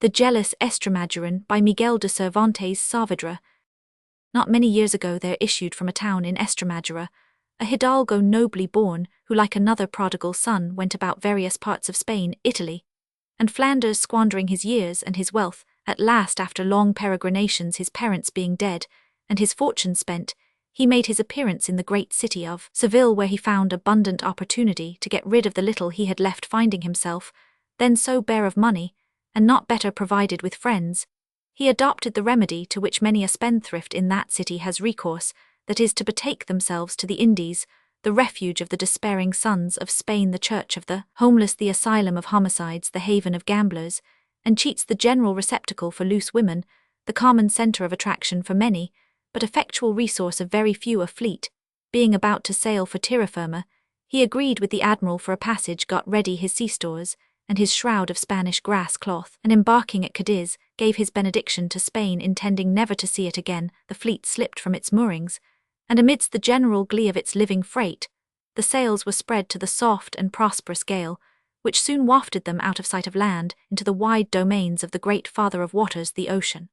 The Jealous Estramaduran by Miguel de Cervantes Saavedra. Not many years ago there issued from a town in Estremadura a hidalgo nobly born, who like another prodigal son went about various parts of Spain, Italy, and Flanders, squandering his years and his wealth. At last, after long peregrinations, his parents being dead, and his fortune spent, he made his appearance in the great city of Seville, where he found abundant opportunity to get rid of the little he had left, finding himself then so bare of money, and not better provided with friends. He adopted the remedy to which many a spendthrift in that city has recourse, that is, to betake themselves to the Indies, the refuge of the despairing sons of Spain, the church of the homeless, the asylum of homicides, the haven of gamblers and cheats, the general receptacle for loose women, the common centre of attraction for many, but effectual resource of very few. A fleet being about to sail for terra firma, he agreed with the admiral for a passage, got ready his sea stores and his shroud of Spanish grass cloth, and embarking at Cadiz, gave his benediction to Spain, intending never to see it again. The fleet slipped from its moorings, and amidst the general glee of its living freight, the sails were spread to the soft and prosperous gale, which soon wafted them out of sight of land into the wide domains of the great father of waters, the ocean.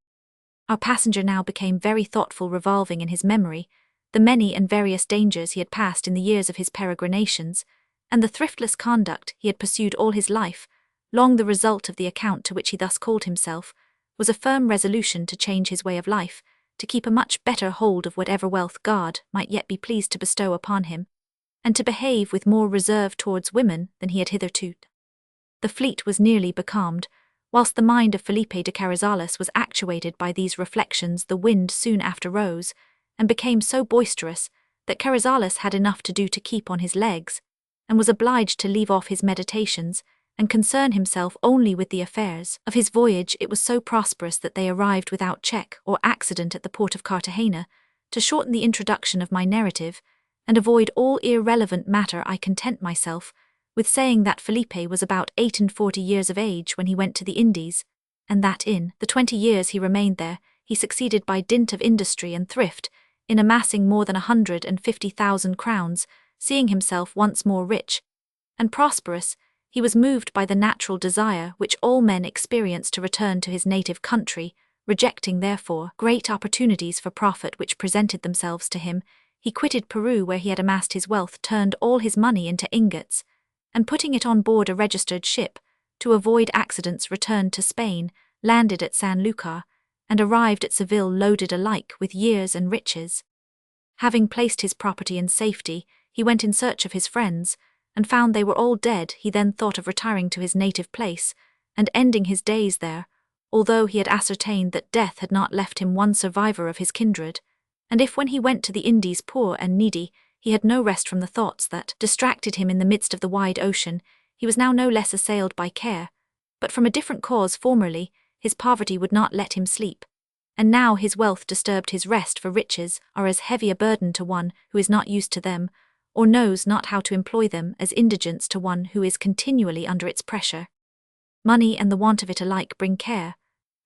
Our passenger now became very thoughtful, revolving in his memory the many and various dangers he had passed in the years of his peregrinations, and the thriftless conduct he had pursued all his life. Long the result of the account to which he thus called himself was a firm resolution to change his way of life, to keep a much better hold of whatever wealth God might yet be pleased to bestow upon him, and to behave with more reserve towards women than he had hitherto. The fleet was nearly becalmed, whilst the mind of Felipe de Carrizales was actuated by these reflections. The wind soon after rose, and became so boisterous that Carrizales had enough to do to keep on his legs, and was obliged to leave off his meditations and concern himself only with the affairs of his voyage. It was so prosperous that they arrived without check or accident at the port of Cartagena. To shorten the introduction of my narrative, and avoid all irrelevant matter, I content myself with saying that Felipe was about 48 years of age when he went to the Indies, and that in the 20 years he remained there, he succeeded by dint of industry and thrift in amassing more than 150,000 crowns. Seeing himself once more rich and prosperous, he was moved by the natural desire which all men experience to return to his native country. Rejecting therefore great opportunities for profit which presented themselves to him, he quitted Peru, where he had amassed his wealth, turned all his money into ingots, and putting it on board a registered ship, to avoid accidents, returned to Spain, landed at San Lucar, and arrived at Seville loaded alike with years and riches. Having placed his property in safety, he went in search of his friends, and found they were all dead. He then thought of retiring to his native place, and ending his days there, although he had ascertained that death had not left him one survivor of his kindred, and if when he went to the Indies poor and needy, he had no rest from the thoughts that distracted him in the midst of the wide ocean, he was now no less assailed by care, but from a different cause. Formerly, his poverty would not let him sleep, and now his wealth disturbed his rest, for riches are as heavy a burden to one who is not used to them, or knows not how to employ them, as indigence to one who is continually under its pressure. Money and the want of it alike bring care,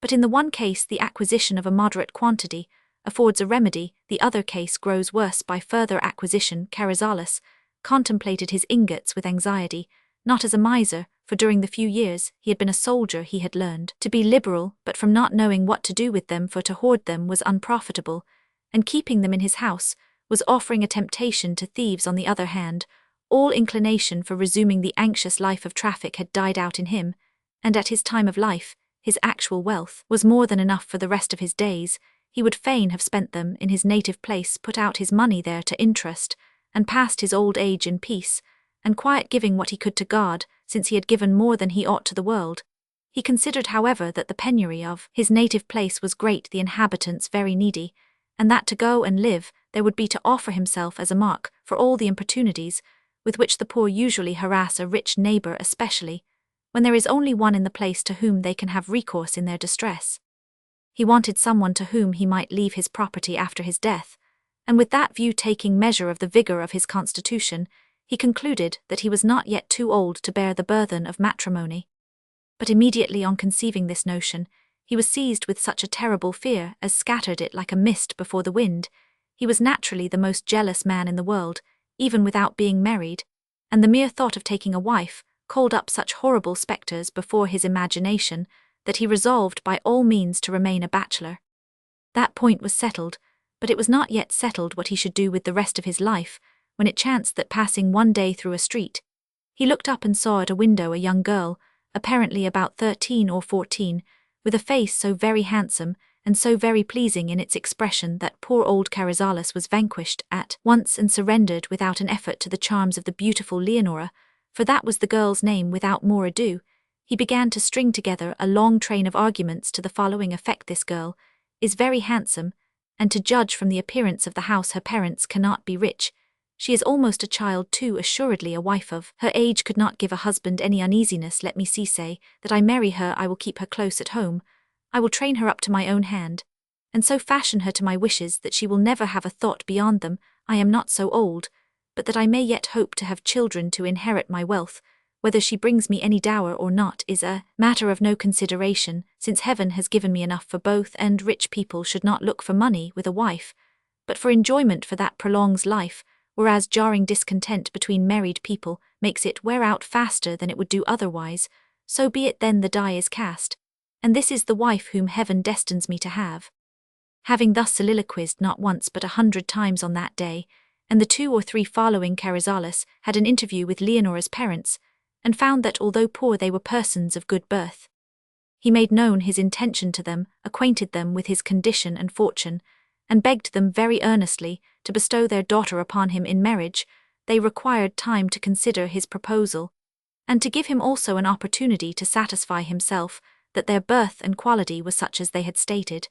but in the one case the acquisition of a moderate quantity affords a remedy, the other case grows worse by further acquisition. Carrizales contemplated his ingots with anxiety, not as a miser, for during the few years he had been a soldier he had learned to be liberal, but from not knowing what to do with them, for to hoard them was unprofitable, and keeping them in his house was offering a temptation to thieves. On the other hand, all inclination for resuming the anxious life of traffic had died out in him, and at his time of life, his actual wealth was more than enough for the rest of his days. He would fain have spent them in his native place, put out his money there to interest, and passed his old age in peace and quiet, giving what he could to God, since he had given more than he ought to the world. He considered, however, that the penury of his native place was great, the inhabitants very needy, and that to go and live there would be to offer himself as a mark for all the importunities with which the poor usually harass a rich neighbour, especially when there is only one in the place to whom they can have recourse in their distress. He wanted someone to whom he might leave his property after his death, and with that view, taking measure of the vigour of his constitution, he concluded that he was not yet too old to bear the burthen of matrimony. But immediately on conceiving this notion, he was seized with such a terrible fear as scattered it like a mist before the wind. He was naturally the most jealous man in the world, even without being married, and the mere thought of taking a wife called up such horrible spectres before his imagination that he resolved by all means to remain a bachelor. That point was settled, but it was not yet settled what he should do with the rest of his life, when it chanced that passing one day through a street, he looked up and saw at a window a young girl, apparently about 13 or 14, with a face so very handsome and so very pleasing in its expression that poor old Carrizales was vanquished at once and surrendered without an effort to the charms of the beautiful Leonora, for that was the girl's name. Without more ado, he began to string together a long train of arguments to the following effect: this girl is very handsome, and to judge from the appearance of the house her parents cannot be rich. She is almost a child too, assuredly a wife of her age could not give a husband any uneasiness. Let me see, say that I marry her, I will keep her close at home, I will train her up to my own hand, and so fashion her to my wishes that she will never have a thought beyond them. I am not so old, but that I may yet hope to have children to inherit my wealth. Whether she brings me any dower or not is a matter of no consideration, since heaven has given me enough for both, and rich people should not look for money with a wife, but for enjoyment, for that prolongs life, whereas jarring discontent between married people makes it wear out faster than it would do otherwise. So be it then, the die is cast, and this is the wife whom heaven destines me to have. Having thus soliloquized not once but 100 times on that day, and the 2 or 3 following, Carrizales had an interview with Leonora's parents, and found that although poor they were persons of good birth. He made known his intention to them, acquainted them with his condition and fortune, and begged them very earnestly to bestow their daughter upon him in marriage. They required time to consider his proposal, and to give him also an opportunity to satisfy himself that their birth and quality was such as they had stated.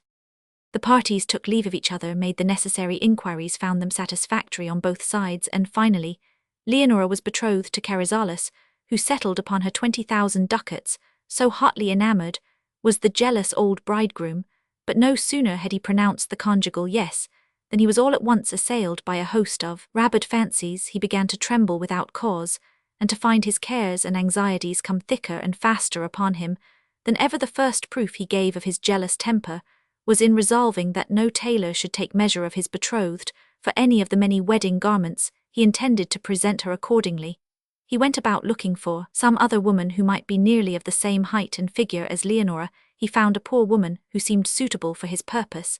The parties took leave of each other, made the necessary inquiries, found them satisfactory on both sides, and finally, Leonora was betrothed to Carrizales, who settled upon her 20,000 ducats, so hotly enamoured was the jealous old bridegroom. But no sooner had he pronounced the conjugal yes, than he was all at once assailed by a host of rabid fancies. He began to tremble without cause, and to find his cares and anxieties come thicker and faster upon him than ever. The first proof he gave of his jealous temper was in resolving that no tailor should take measure of his betrothed for any of the many wedding garments he intended to present her. Accordingly, he went about looking for some other woman who might be nearly of the same height and figure as Leonora. He found a poor woman who seemed suitable for his purpose,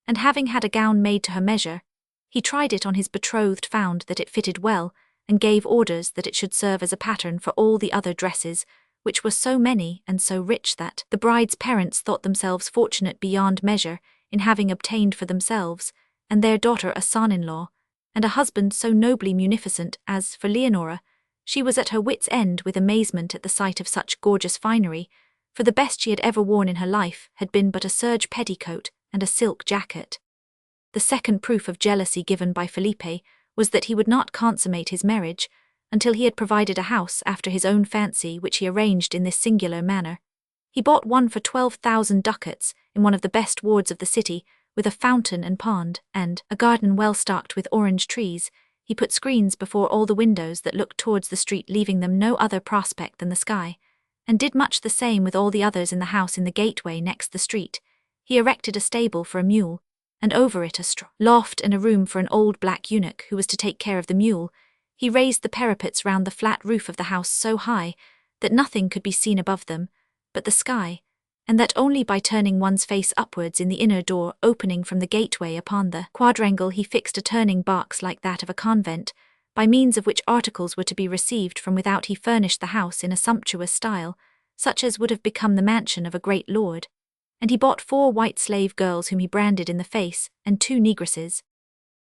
and having had a gown made to her measure, he tried it on his betrothed, found that it fitted well, and gave orders that it should serve as a pattern for all the other dresses, which were so many and so rich that the bride's parents thought themselves fortunate beyond measure in having obtained for themselves and their daughter a son-in-law, and a husband so nobly munificent. As for Leonora, she was at her wits' end with amazement at the sight of such gorgeous finery, for the best she had ever worn in her life had been but a serge petticoat and a silk jacket. The second proof of jealousy given by Felipe was that he would not consummate his marriage until he had provided a house after his own fancy, which he arranged in this singular manner. He bought one for 12,000 ducats in one of the best wards of the city, with a fountain and pond, and a garden well stocked with orange trees. He put screens before all the windows that looked towards the street, leaving them no other prospect than the sky, and did much the same with all the others in the house in the gateway next the street. He erected a stable for a mule, and over it a straw loft and a room for an old black eunuch who was to take care of the mule. He raised the parapets round the flat roof of the house so high that nothing could be seen above them but the sky, and that only by turning one's face upwards. In the inner door opening from the gateway upon the quadrangle he fixed a turning box like that of a convent, by means of which articles were to be received from without. He furnished the house in a sumptuous style, such as would have become the mansion of a great lord, and he bought 4 white slave girls whom he branded in the face, and 2 negresses.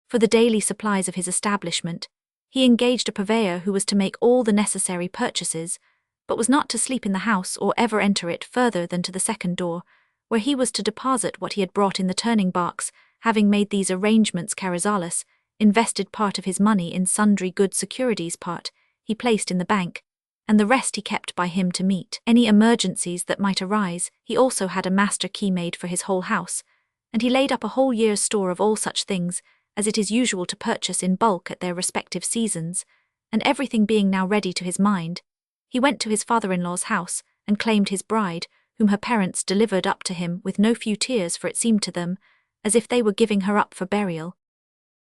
For the daily supplies of his establishment, he engaged a purveyor who was to make all the necessary purchases, but was not to sleep in the house or ever enter it further than to the second door, where he was to deposit what he had brought in the turning box. Having made these arrangements, Carrizales invested part of his money in sundry good securities, part he placed in the bank, and the rest he kept by him to meet any emergencies that might arise. He also had a master key made for his whole house, and he laid up a whole year's store of all such things as it is usual to purchase in bulk at their respective seasons, and everything being now ready to his mind, he went to his father-in-law's house and claimed his bride, whom her parents delivered up to him with no few tears, for it seemed to them as if they were giving her up for burial.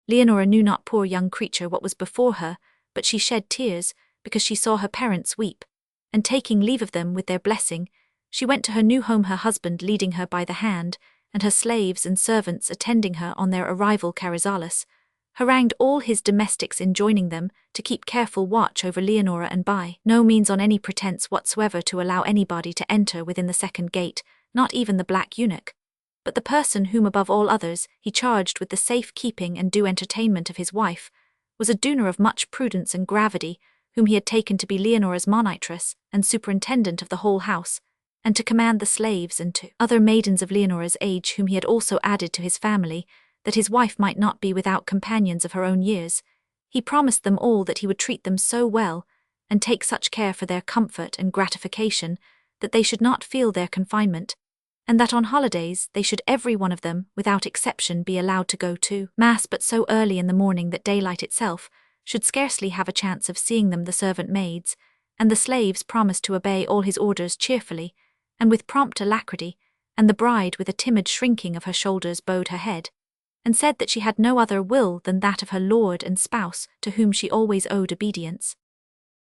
Leonora knew not, poor young creature, what was before her, but she shed tears because she saw her parents weep, and taking leave of them with their blessing, She went to her new home, her husband leading her by the hand, and her slaves and servants attending her on their arrival. Carrizales harangued all his domestics enjoining them to keep careful watch over Leonora and by no means on any pretense whatsoever to allow anybody to enter within the second gate, not even the black eunuch. But the person whom above all others he charged with the safe keeping and due entertainment of his wife was a donor of much prudence and gravity, whom he had taken to be Leonora's monitress and superintendent of the whole house, and to command the slaves and to other maidens of Leonora's age whom he had also added to his family, that his wife might not be without companions of her own years. He promised them all that he would treat them so well, and take such care for their comfort and gratification, that they should not feel their confinement, and that on holidays they should every one of them, without exception, be allowed to go to mass, but so early in the morning that daylight itself should scarcely have a chance of seeing them. The servant maids and the slaves promised to obey all his orders cheerfully, and with prompt alacrity, and the bride with a timid shrinking of her shoulders bowed her head, and said that she had no other will than that of her lord and spouse, to whom she always owed obedience.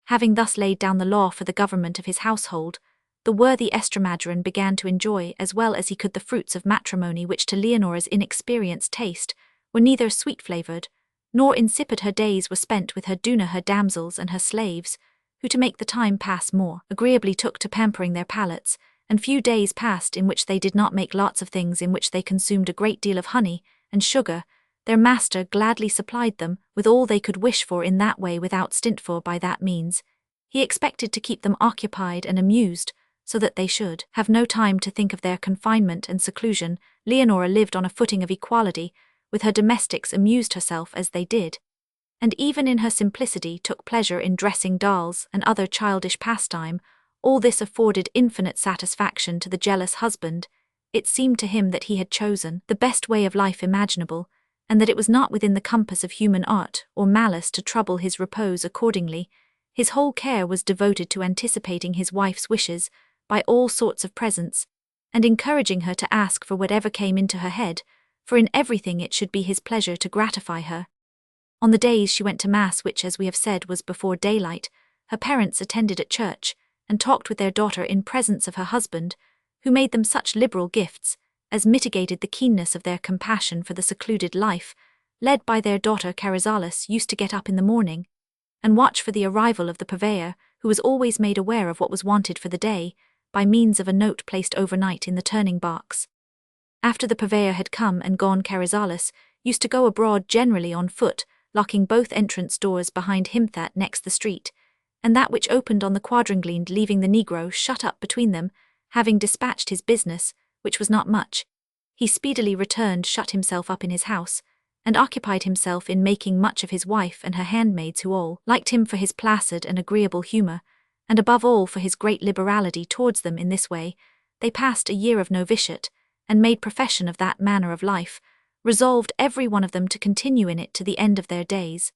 Having thus laid down the law for the government of his household, the worthy Estramaduran began to enjoy as well as he could the fruits of matrimony, which to Leonora's inexperienced taste were neither sweet-flavoured nor insipid. Her days were spent with her duenna, her damsels, and her slaves, who to make the time pass more agreeably took to pampering their palates, and few days passed in which they did not make lots of things in which they consumed a great deal of honey and sugar. Their master gladly supplied them with all they could wish for in that way without stint, for by that means he expected to keep them occupied and amused, so that they should have no time to think of their confinement and seclusion. Leonora lived on a footing of equality with her domestics, amused herself as they did, and even in her simplicity took pleasure in dressing dolls and other childish pastime. All this afforded infinite satisfaction to the jealous husband. It seemed to him that he had chosen the best way of life imaginable, and that it was not within the compass of human art or malice to trouble his repose accordingly. His whole care was devoted to anticipating his wife's wishes by all sorts of presents, and encouraging her to ask for whatever came into her head, for in everything it should be his pleasure to gratify her. On the days she went to mass, which, as we have said, was before daylight, her parents attended at church, and talked with their daughter in presence of her husband, who made them such liberal gifts as mitigated the keenness of their compassion for the secluded life led by their daughter. Carrizales used to get up in the morning and watch for the arrival of the purveyor, who was always made aware of what was wanted for the day by means of a note placed overnight in the turning box. After the purveyor had come and gone, Carrizales used to go abroad, generally on foot, locking both entrance doors behind him, that next the street, and that which opened on the quadrangle, leaving the negro shut up between them. Having dispatched his business, which was not much, he speedily returned, shut himself up in his house, and occupied himself in making much of his wife and her handmaids, who all liked him for his placid and agreeable humour, and above all for his great liberality towards them. In this way they passed a year of novitiate, and made profession of that manner of life, resolved every one of them to continue in it to the end of their days.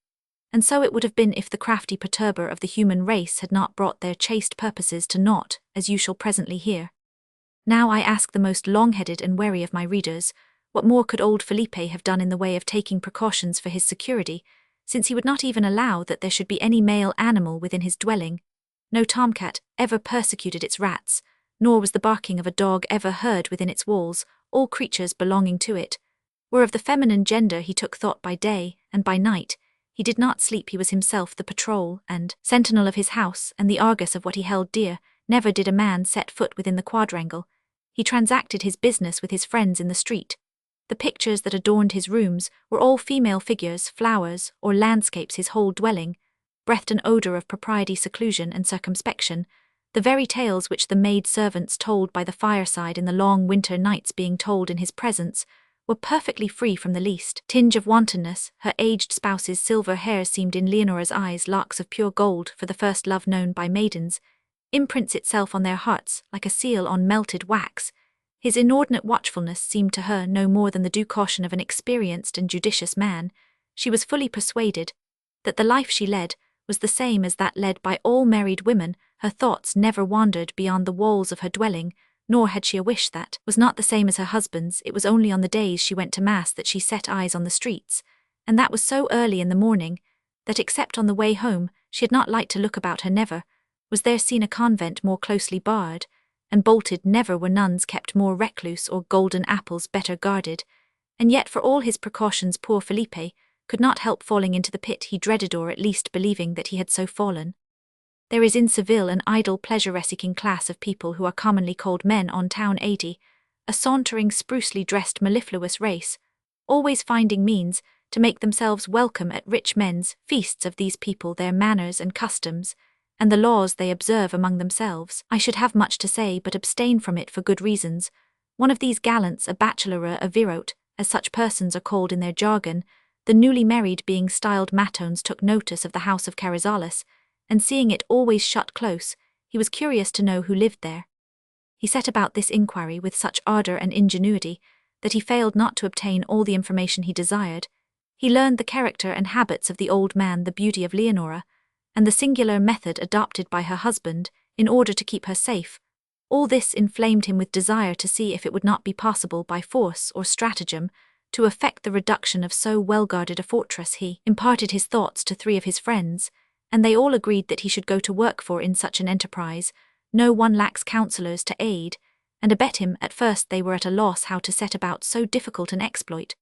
And so it would have been if the crafty perturber of the human race had not brought their chaste purposes to naught, as you shall presently hear. Now I ask the most long-headed and wary of my readers, what more could old Felipe have done in the way of taking precautions for his security, since he would not even allow that there should be any male animal within his dwelling? No tomcat ever persecuted its rats, nor was the barking of a dog ever heard within its walls. All creatures belonging to it were of the feminine gender. He took thought by day, and by night he did not sleep. He was himself the patrol and sentinel of his house, and the argus of what he held dear. Never did a man set foot within the quadrangle. He transacted his business with his friends in the street. The pictures that adorned his rooms were all female figures, flowers, or landscapes. His whole dwelling breathed an odour of propriety, seclusion, and circumspection. The very tales which the maid servants told by the fireside in the long winter nights, being told in his presence, were perfectly free from the least tinge of wantonness. Her aged spouse's silver hair seemed in Leonora's eyes locks of pure gold, for the first love known by maidens imprints itself on their hearts like a seal on melted wax. His inordinate watchfulness seemed to her no more than the due caution of an experienced and judicious man. She was fully persuaded that the life she led was the same as that led by all married women. Her thoughts never wandered beyond the walls of her dwelling, nor had she a wish that was not the same as her husband's. It was only on the days she went to mass that she set eyes on the streets, and that was so early in the morning that, except on the way home, she had not liked to look about her. Never was there seen a convent more closely barred, and bolted never were nuns kept more recluse or golden apples better guarded, and yet for all his precautions poor Felipe could not help falling into the pit he dreaded, or at least believing that he had so fallen. There is in Seville an idle pleasure-seeking class of people who are commonly called men on town 80, a sauntering, sprucely dressed mellifluous race, always finding means to make themselves welcome at rich men's feasts. Of these people, their manners and customs, and the laws they observe among themselves, I should have much to say, but abstain from it for good reasons. One of these gallants, a bachelor, a virote, as such persons are called in their jargon, the newly married being styled matones, took notice of the house of Carrizales, and seeing it always shut close, he was curious to know who lived there. He set about this inquiry with such ardour and ingenuity that he failed not to obtain all the information he desired. He learned the character and habits of the old man, the beauty of Leonora, and the singular method adopted by her husband in order to keep her safe. All this inflamed him with desire to see if it would not be possible by force or stratagem to effect the reduction of so well-guarded a fortress. He imparted his thoughts to 3 of his friends, and they all agreed that he should go to work, for in such an enterprise no one lacks counsellors to aid and abet him. At first they were at a loss how to set about so difficult an exploit,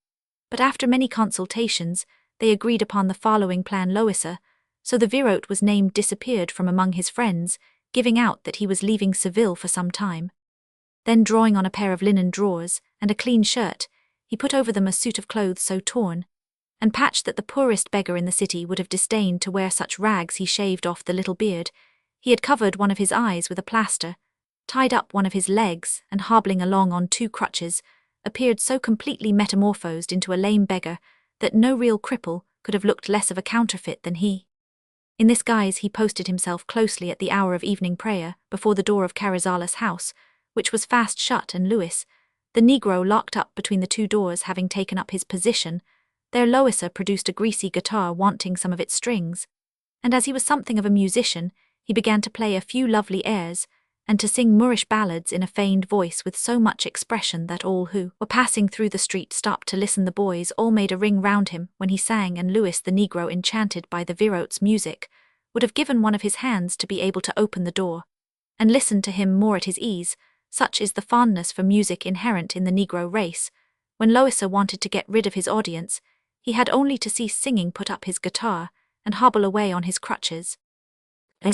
but after many consultations they agreed upon the following plan. Loisa, so the virote was named, disappeared from among his friends, giving out that he was leaving Seville for some time. Then, drawing on a pair of linen drawers and a clean shirt, he put over them a suit of clothes so torn and patched that the poorest beggar in the city would have disdained to wear such rags. He shaved off the little beard, he had covered one of his eyes with a plaster, tied up one of his legs, and hobbling along on 2 crutches, appeared so completely metamorphosed into a lame beggar that no real cripple could have looked less of a counterfeit than he. In this guise he posted himself closely at the hour of evening prayer before the door of Carrizales' house, which was fast shut, and Luis, the negro, locked up between the 2 doors. Having taken up his position, there Loisa produced a greasy guitar wanting some of its strings, and as he was something of a musician, he began to play a few lovely airs, and to sing Moorish ballads in a feigned voice with so much expression that all who were passing through the street stopped to listen. The boys all made a ring round him when he sang, and Luis, the negro, enchanted by the virote's music, would have given one of his hands to be able to open the door and listen to him more at his ease. Such is the fondness for music inherent in the negro race. When Loisa wanted to get rid of his audience, he had only to cease singing, put up his guitar, and hobble away on his crutches.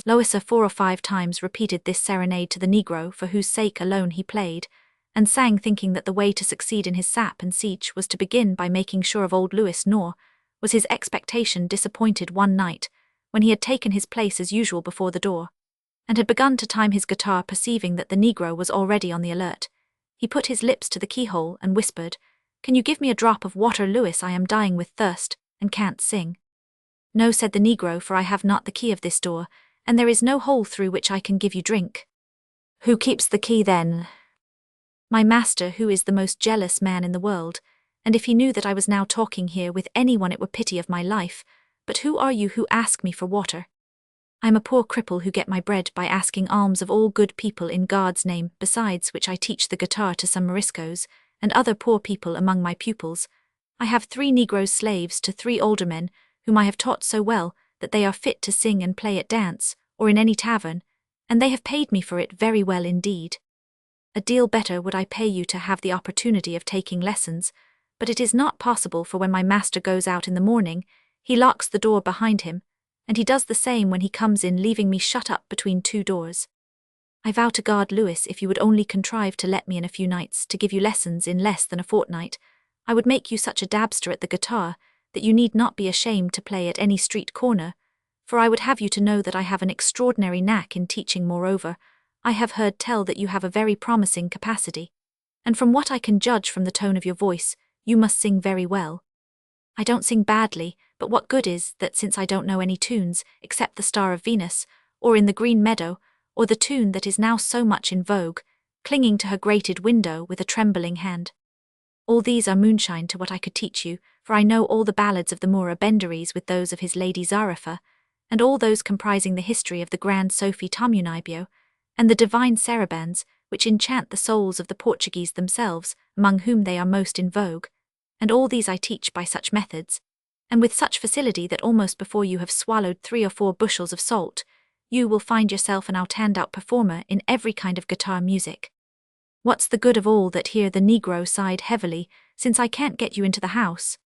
Loisa 4 or 5 times repeated this serenade to the negro, for whose sake alone he played, and sang, thinking that the way to succeed in his sap and siege was to begin by making sure of old Luis. Nor was his expectation disappointed one night, when he had taken his place as usual before the door, and had begun to time his guitar. Perceiving that the negro was already on the alert, he put his lips to the keyhole and whispered, "Can you give me a drop of water, Luis? I am dying with thirst, and can't sing." "No," said the negro, "for I have not the key of this door, and there is no hole through which I can give you drink." "Who keeps the key then?" "My master, who is the most jealous man in the world, and if he knew that I was now talking here with anyone it were pity of my life. But who are you who ask me for water?" "I am a poor cripple who get my bread by asking alms of all good people in God's name, besides which I teach the guitar to some Moriscos and other poor people among my pupils. I have 3 Negroes slaves to 3 older men, whom I have taught so well that they are fit to sing and play at dance, or in any tavern, and they have paid me for it very well indeed. A deal better would I pay you to have the opportunity of taking lessons, but it is not possible, for when my master goes out in the morning, he locks the door behind him, and he does the same when he comes in, leaving me shut up between 2 doors. I vow to God, Luis, if you would only contrive to let me in a few nights to give you lessons in less than a fortnight, I would make you such a dabster at the guitar that you need not be ashamed to play at any street corner, for I would have you to know that I have an extraordinary knack in teaching. Moreover, I have heard tell that you have a very promising capacity, and from what I can judge from the tone of your voice, you must sing very well." "I don't sing badly, but what good is that, since I don't know any tunes, except the Star of Venus, or In the Green Meadow, or the tune that is now so much in vogue, Clinging to Her Grated Window with a Trembling Hand? All these are moonshine to what I could teach you, for I know all the ballads of the Moor Abendaries with those of his Lady Zarifa, and all those comprising the history of the Grand Sophie Tomunibio, and the divine sarabands, which enchant the souls of the Portuguese themselves, among whom they are most in vogue, and all these I teach by such methods, and with such facility that almost before you have swallowed 3 or 4 bushels of salt, you will find yourself an out-and-out performer in every kind of guitar music. What's the good of all that? Here the Negro sighed heavily, since I can't get you into the house.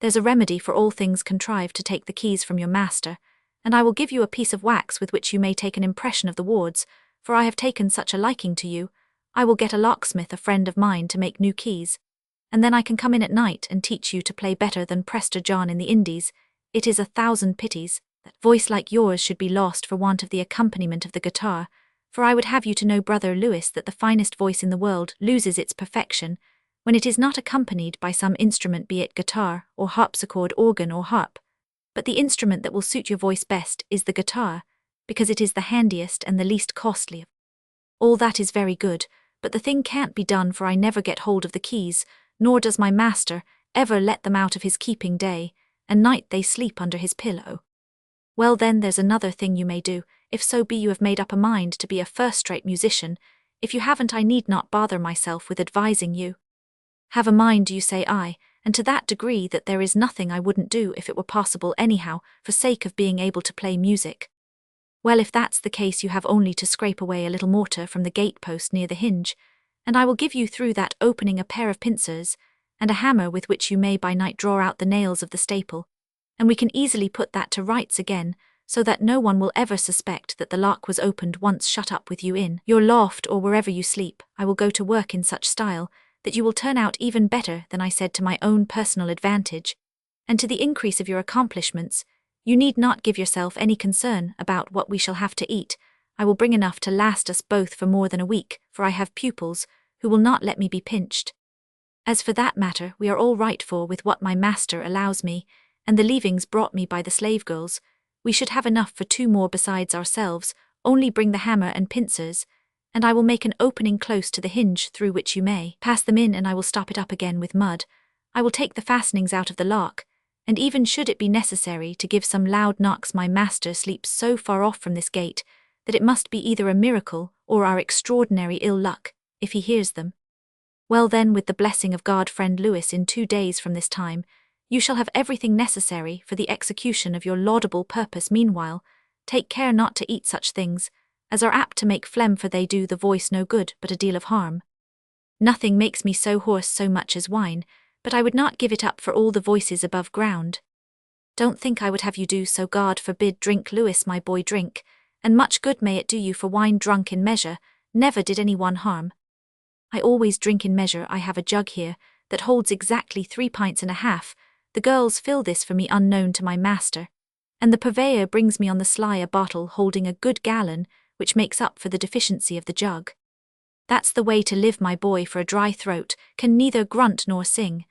There's a remedy for all things contrived to take the keys from your master, and I will give you a piece of wax with which you may take an impression of the wards, for I have taken such a liking to you. I will get a locksmith, a friend of mine, to make new keys, and then I can come in at night and teach you to play better than Prester John in the Indies. It is 1,000 pities that voice like yours should be lost for want of the accompaniment of the guitar, for I would have you to know, brother Lewis, that the finest voice in the world loses its perfection when it is not accompanied by some instrument, be it guitar, or harpsichord, organ, or harp. But the instrument that will suit your voice best is the guitar, because it is the handiest and the least costly. All that is very good, but the thing can't be done, for I never get hold of the keys, nor does my master ever let them out of his keeping. Day and night they sleep under his pillow. Well then, there's another thing you may do, if so be you have made up a mind to be a first-rate musician. If you haven't, I need not bother myself with advising you. Have a mind, do you say? Aye, and to that degree that there is nothing I wouldn't do if it were possible anyhow, for sake of being able to play music. Well, if that's the case, you have only to scrape away a little mortar from the gate-post near the hinge, and I will give you through that opening a pair of pincers, and a hammer with which you may by night draw out the nails of the staple, and we can easily put that to rights again, so that no one will ever suspect that the lock was opened once shut up with you in your loft or wherever you sleep. I will go to work in such style that you will turn out even better than I said, to my own personal advantage, and to the increase of your accomplishments. You need not give yourself any concern about what we shall have to eat. I will bring enough to last us both for more than a week, for I have pupils who will not let me be pinched. As for that matter, we are all right, for with what my master allows me, and the leavings brought me by the slave girls, we should have enough for 2 more besides ourselves. Only bring the hammer and pincers, and I will make an opening close to the hinge through which you may pass them in, and I will stop it up again with mud. I will take the fastenings out of the lock, and even should it be necessary to give some loud knocks, my master sleeps so far off from this gate that it must be either a miracle or our extraordinary ill luck if he hears them. Well then, with the blessing of God, friend Lewis, in 2 days from this time you shall have everything necessary for the execution of your laudable purpose. Meanwhile, take care not to eat such things as are apt to make phlegm, for they do the voice no good but a deal of harm. Nothing makes me so hoarse so much as wine, but I would not give it up for all the voices above ground. Don't think I would have you do so. God forbid. Drink, Lewis, my boy, drink, and much good may it do you, for wine drunk in measure never did any one harm. I always drink in measure. I have a jug here that holds exactly 3 pints and a half. The girls fill this for me unknown to my master, and the purveyor brings me on the sly a bottle holding a good gallon, which makes up for the deficiency of the jug. That's the way to live, my boy, for a dry throat can neither grunt nor sing.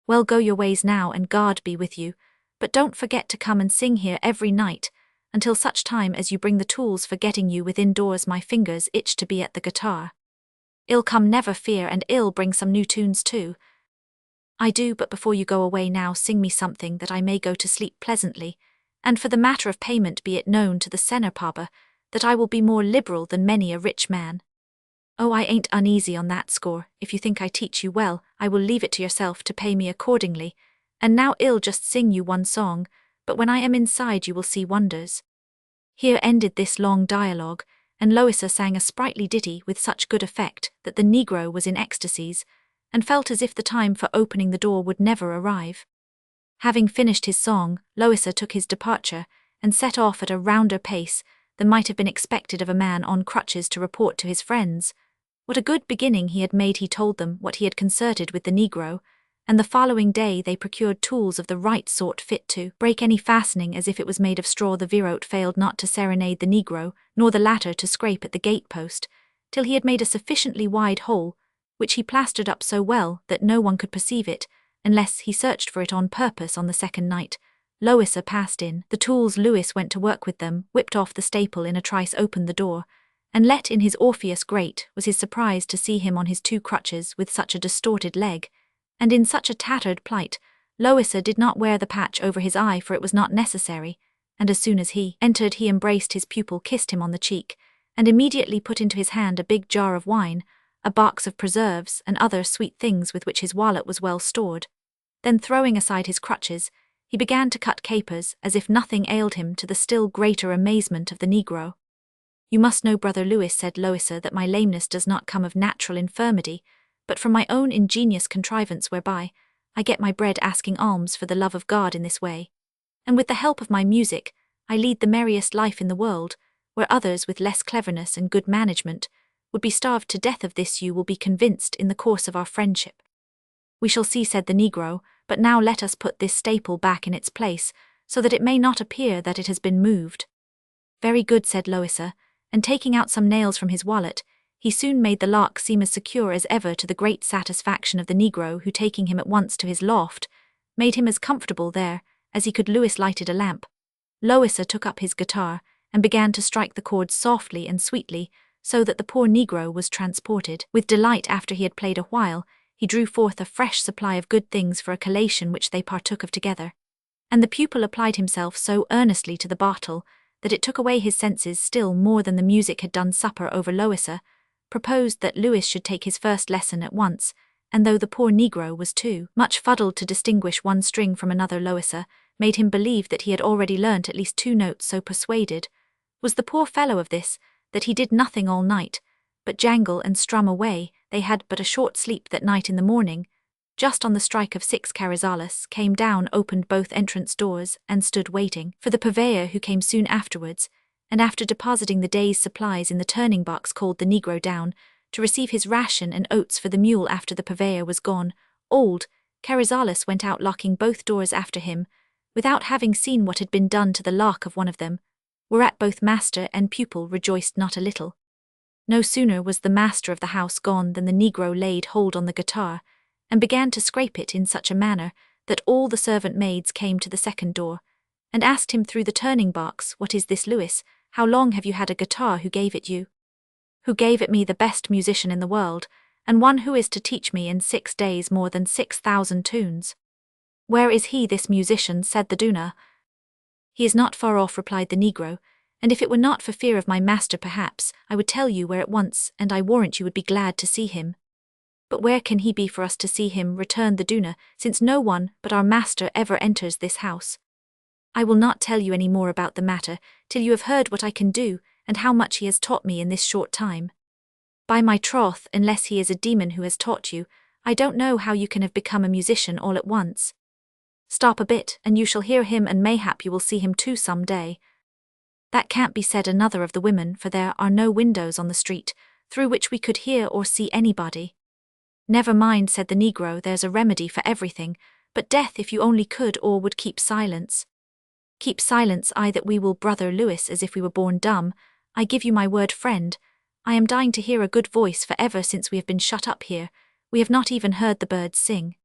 Well, go your ways now, and God be with you, but don't forget to come and sing here every night, until such time as you bring the tools for getting you within doors. My fingers itch to be at the guitar. I'll come, never fear, and I'll bring some new tunes too. I do, but before you go away now, sing me something that I may go to sleep pleasantly, and for the matter of payment, be it known to the Senor that I will be more liberal than many a rich man. Oh, I ain't uneasy on that score. If you think I teach you well, I will leave it to yourself to pay me accordingly, and now I'll just sing you one song, but when I am inside you will see wonders. Here ended this long dialogue, and Loisa sang a sprightly ditty with such good effect that the Negro was in ecstasies, and felt as if the time for opening the door would never arrive. Having finished his song, Loisa took his departure, and set off at a rounder pace than might have been expected of a man on crutches to report to his friends what a good beginning he had made. He told them what he had concerted with the Negro, and the following day they procured tools of the right sort fit to break any fastening. As if it was made of straw, the virote failed not to serenade the Negro, nor the latter to scrape at the gate-post, till he had made a sufficiently wide hole, which he plastered up so well that no one could perceive it, unless he searched for it on purpose. On the second night, Loisa passed in the tools. Lewis went to work with them, whipped off the staple in a trice, opened the door, and let in his Orpheus. Great was his surprise to see him on his 2 crutches with such a distorted leg, and in such a tattered plight. Loisa did not wear the patch over his eye, for it was not necessary, and as soon as he entered he embraced his pupil, kissed him on the cheek, and immediately put into his hand a big jar of wine, a box of preserves, and other sweet things with which his wallet was well stored. Then, throwing aside his crutches, He began to cut capers as if nothing ailed him, to the still greater amazement of the negro. "You must know, Brother Lewis," said Louisa, "that my lameness does not come of natural infirmity, but from my own ingenious contrivance whereby I get my bread asking alms for the love of God in this way. And with the help of my music, I lead the merriest life in the world, where others with less cleverness and good management would be starved to death. Of this you will be convinced in the course of our friendship." "We shall see," said the negro, "but now let us put this staple back in its place, so that it may not appear that it has been moved." "Very good," said Louisa, and taking out some nails from his wallet, he soon made the lock seem as secure as ever, to the great satisfaction of the negro, who, taking him at once to his loft, made him as comfortable there as he could. Lewis lighted a lamp. Louisa took up his guitar and began to strike the chords softly and sweetly, so that the poor negro was transported with delight. After he had played a while, he drew forth a fresh supply of good things for a collation which they partook of together. And the pupil applied himself so earnestly to the bottle that it took away his senses still more than the music had done supper over. Louisa proposed that Lewis should take his first lesson at once, and though the poor negro was too much fuddled to distinguish one string from another, Louisa made him believe that he had already learnt at least 2 notes. So persuaded was the poor fellow of this, that he did nothing all night but jangle and strum away. They had but a short sleep that night. In the morning, just on the strike of 6, Carrizales came down, opened both entrance doors, and stood waiting for the purveyor, who came soon afterwards, and after depositing the day's supplies in the turning box, called the negro down to receive his ration and oats for the mule. After the purveyor was gone, old Carrizales went out, locking both doors after him, without having seen what had been done to the lock of one of them, whereat both master and pupil rejoiced not a little. No sooner was the master of the house gone than the negro laid hold on the guitar, and began to scrape it in such a manner that all the servant maids came to the second door, and asked him through the turning box, "What is this, Lewis? How long have you had a guitar? Who gave it you?" "Who gave it me? The best musician in the world, and one who is to teach me in 6 days more than 6,000 tunes." "Where is he, this musician?" said the Duna. "He is not far off," replied the negro, "and if it were not for fear of my master, perhaps I would tell you where at once, and I warrant you would be glad to see him." "But where can he be for us to see him?" returned the Duna, "since no one but our master ever enters this house." "I will not tell you any more about the matter till you have heard what I can do, and how much he has taught me in this short time. By my troth, unless he is a demon who has taught you, I don't know how you can have become a musician all at once. Stop a bit, and you shall hear him, and mayhap you will see him too some day." "That can't be," said another of the women, "for there are no windows on the street through which we could hear or see anybody." "Never mind," said the negro, "there's a remedy for everything, but death if you only could or would keep silence." "Keep silence, I that we will, Brother Lewis, as if we were born dumb. I give you my word, friend, I am dying to hear a good voice, for ever since we have been shut up here, we have not even heard the birds sing."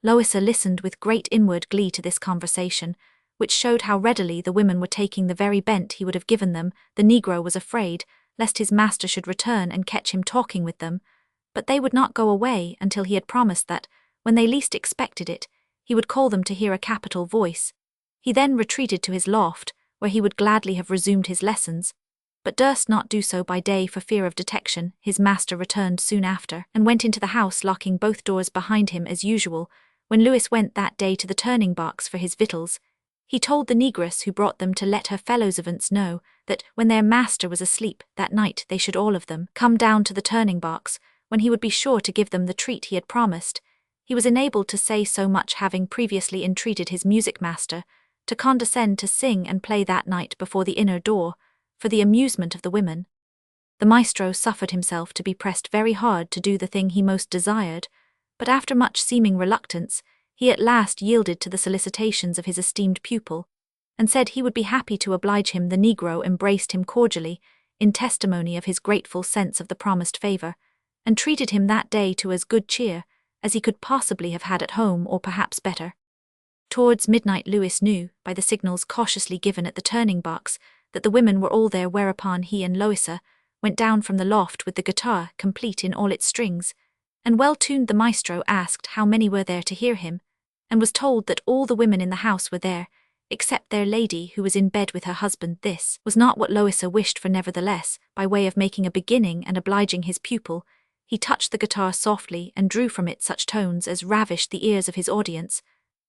Louisa listened with great inward glee to this conversation, which showed how readily the women were taking the very bent he would have given them. The negro was afraid lest his master should return and catch him talking with them, but they would not go away until he had promised that, when they least expected it, he would call them to hear a capital voice. He then retreated to his loft, where he would gladly have resumed his lessons, but durst not do so by day for fear of detection. His master returned soon after, and went into the house, locking both doors behind him as usual. When Lewis went that day to the turning box for his victuals, he told the negress who brought them to let her fellow servants know that when their master was asleep that night they should all of them come down to the turning box, when he would be sure to give them the treat he had promised. He was enabled to say so much, having previously entreated his music master to condescend to sing and play that night before the inner door, for the amusement of the women. The maestro suffered himself to be pressed very hard to do the thing he most desired, but after much seeming reluctance, he at last yielded to the solicitations of his esteemed pupil, and said he would be happy to oblige him. The negro embraced him cordially, in testimony of his grateful sense of the promised favour, and treated him that day to as good cheer as he could possibly have had at home, or perhaps better. Towards midnight Lewis knew, by the signals cautiously given at the turning box, that the women were all there, whereupon he and Louisa went down from the loft with the guitar complete in all its strings, and well tuned. The maestro asked how many were there to hear him, and was told that all the women in the house were there, except their lady who was in bed with her husband. This was not what Louisa wished for, nevertheless, by way of making a beginning and obliging his pupil, he touched the guitar softly and drew from it such tones as ravished the ears of his audience,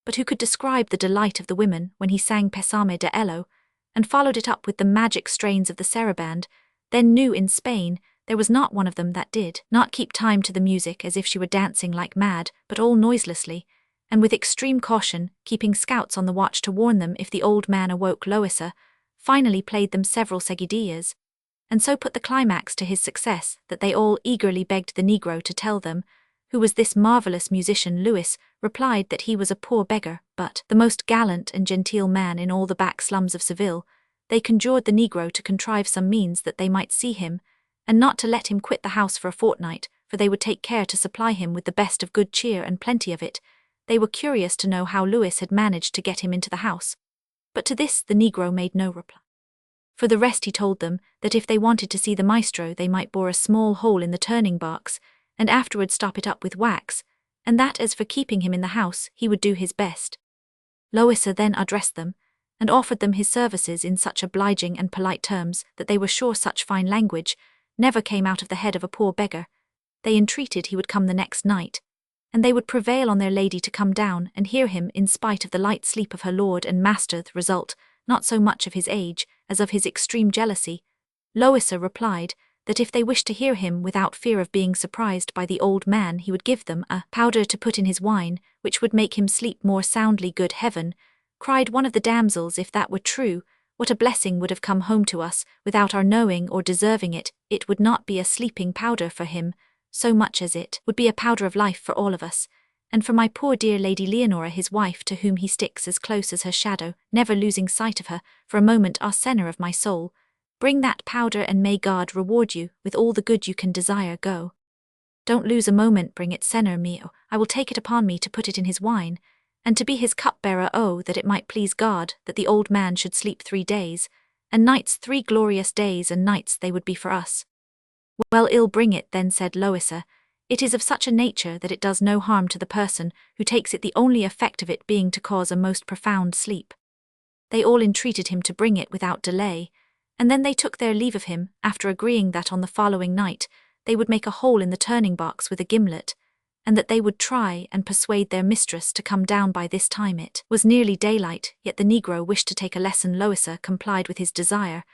but who could describe the delight of the women when he sang Pésame de Elo, and followed it up with the magic strains of the saraband, then knew in Spain there was not one of them that did not keep time to the music as if she were dancing like mad, but all noiselessly, and with extreme caution, keeping scouts on the watch to warn them if the old man awoke. Loisa finally played them several seguidillas, and so put the climax to his success that they all eagerly begged the Negro to tell them who was this marvelous musician. Luis replied that he was a poor beggar, but the most gallant and genteel man in all the back slums of Seville. They conjured the Negro to contrive some means that they might see him, and not to let him quit the house for a fortnight, for they would take care to supply him with the best of good cheer and plenty of it. They were curious to know how Luis had managed to get him into the house, but to this the Negro made no reply. For the rest he told them that if they wanted to see the maestro they might bore a small hole in the turning box, and afterward stop it up with wax, and that as for keeping him in the house he would do his best. Loisa then addressed them, and offered them his services in such obliging and polite terms that they were sure such fine language never came out of the head of a poor beggar. They entreated he would come the next night, and they would prevail on their lady to come down and hear him in spite of the light sleep of her lord and master, the result not so much of his age as of his extreme jealousy. Loisa replied that if they wished to hear him without fear of being surprised by the old man he would give them a powder to put in his wine, which would make him sleep more soundly. Good heaven, cried one of the damsels, if that were true, what a blessing would have come home to us without our knowing or deserving it. It would not be a sleeping powder for him, so much as it would be a powder of life for all of us, and for my poor dear Lady Leonora his wife, to whom he sticks as close as her shadow, never losing sight of her for a moment. Ah, sinner of my soul, bring that powder, and may God reward you with all the good you can desire. Go. Don't lose a moment, bring it, Senor mio. I will take it upon me to put it in his wine, and to be his cupbearer. Oh, that it might please God that the old man should sleep 3 days, and nights, 3 glorious days and nights they would be for us. Well, ill bring it then, said Loisa. It is of such a nature that it does no harm to the person who takes it, the only effect of it being to cause a most profound sleep. They all entreated him to bring it without delay, and then they took their leave of him, after agreeing that on the following night they would make a hole in the turning box with a gimlet, and that they would try and persuade their mistress to come down by this time. It was nearly daylight, yet the Negro wished to take a lesson. Loisa complied with his desire,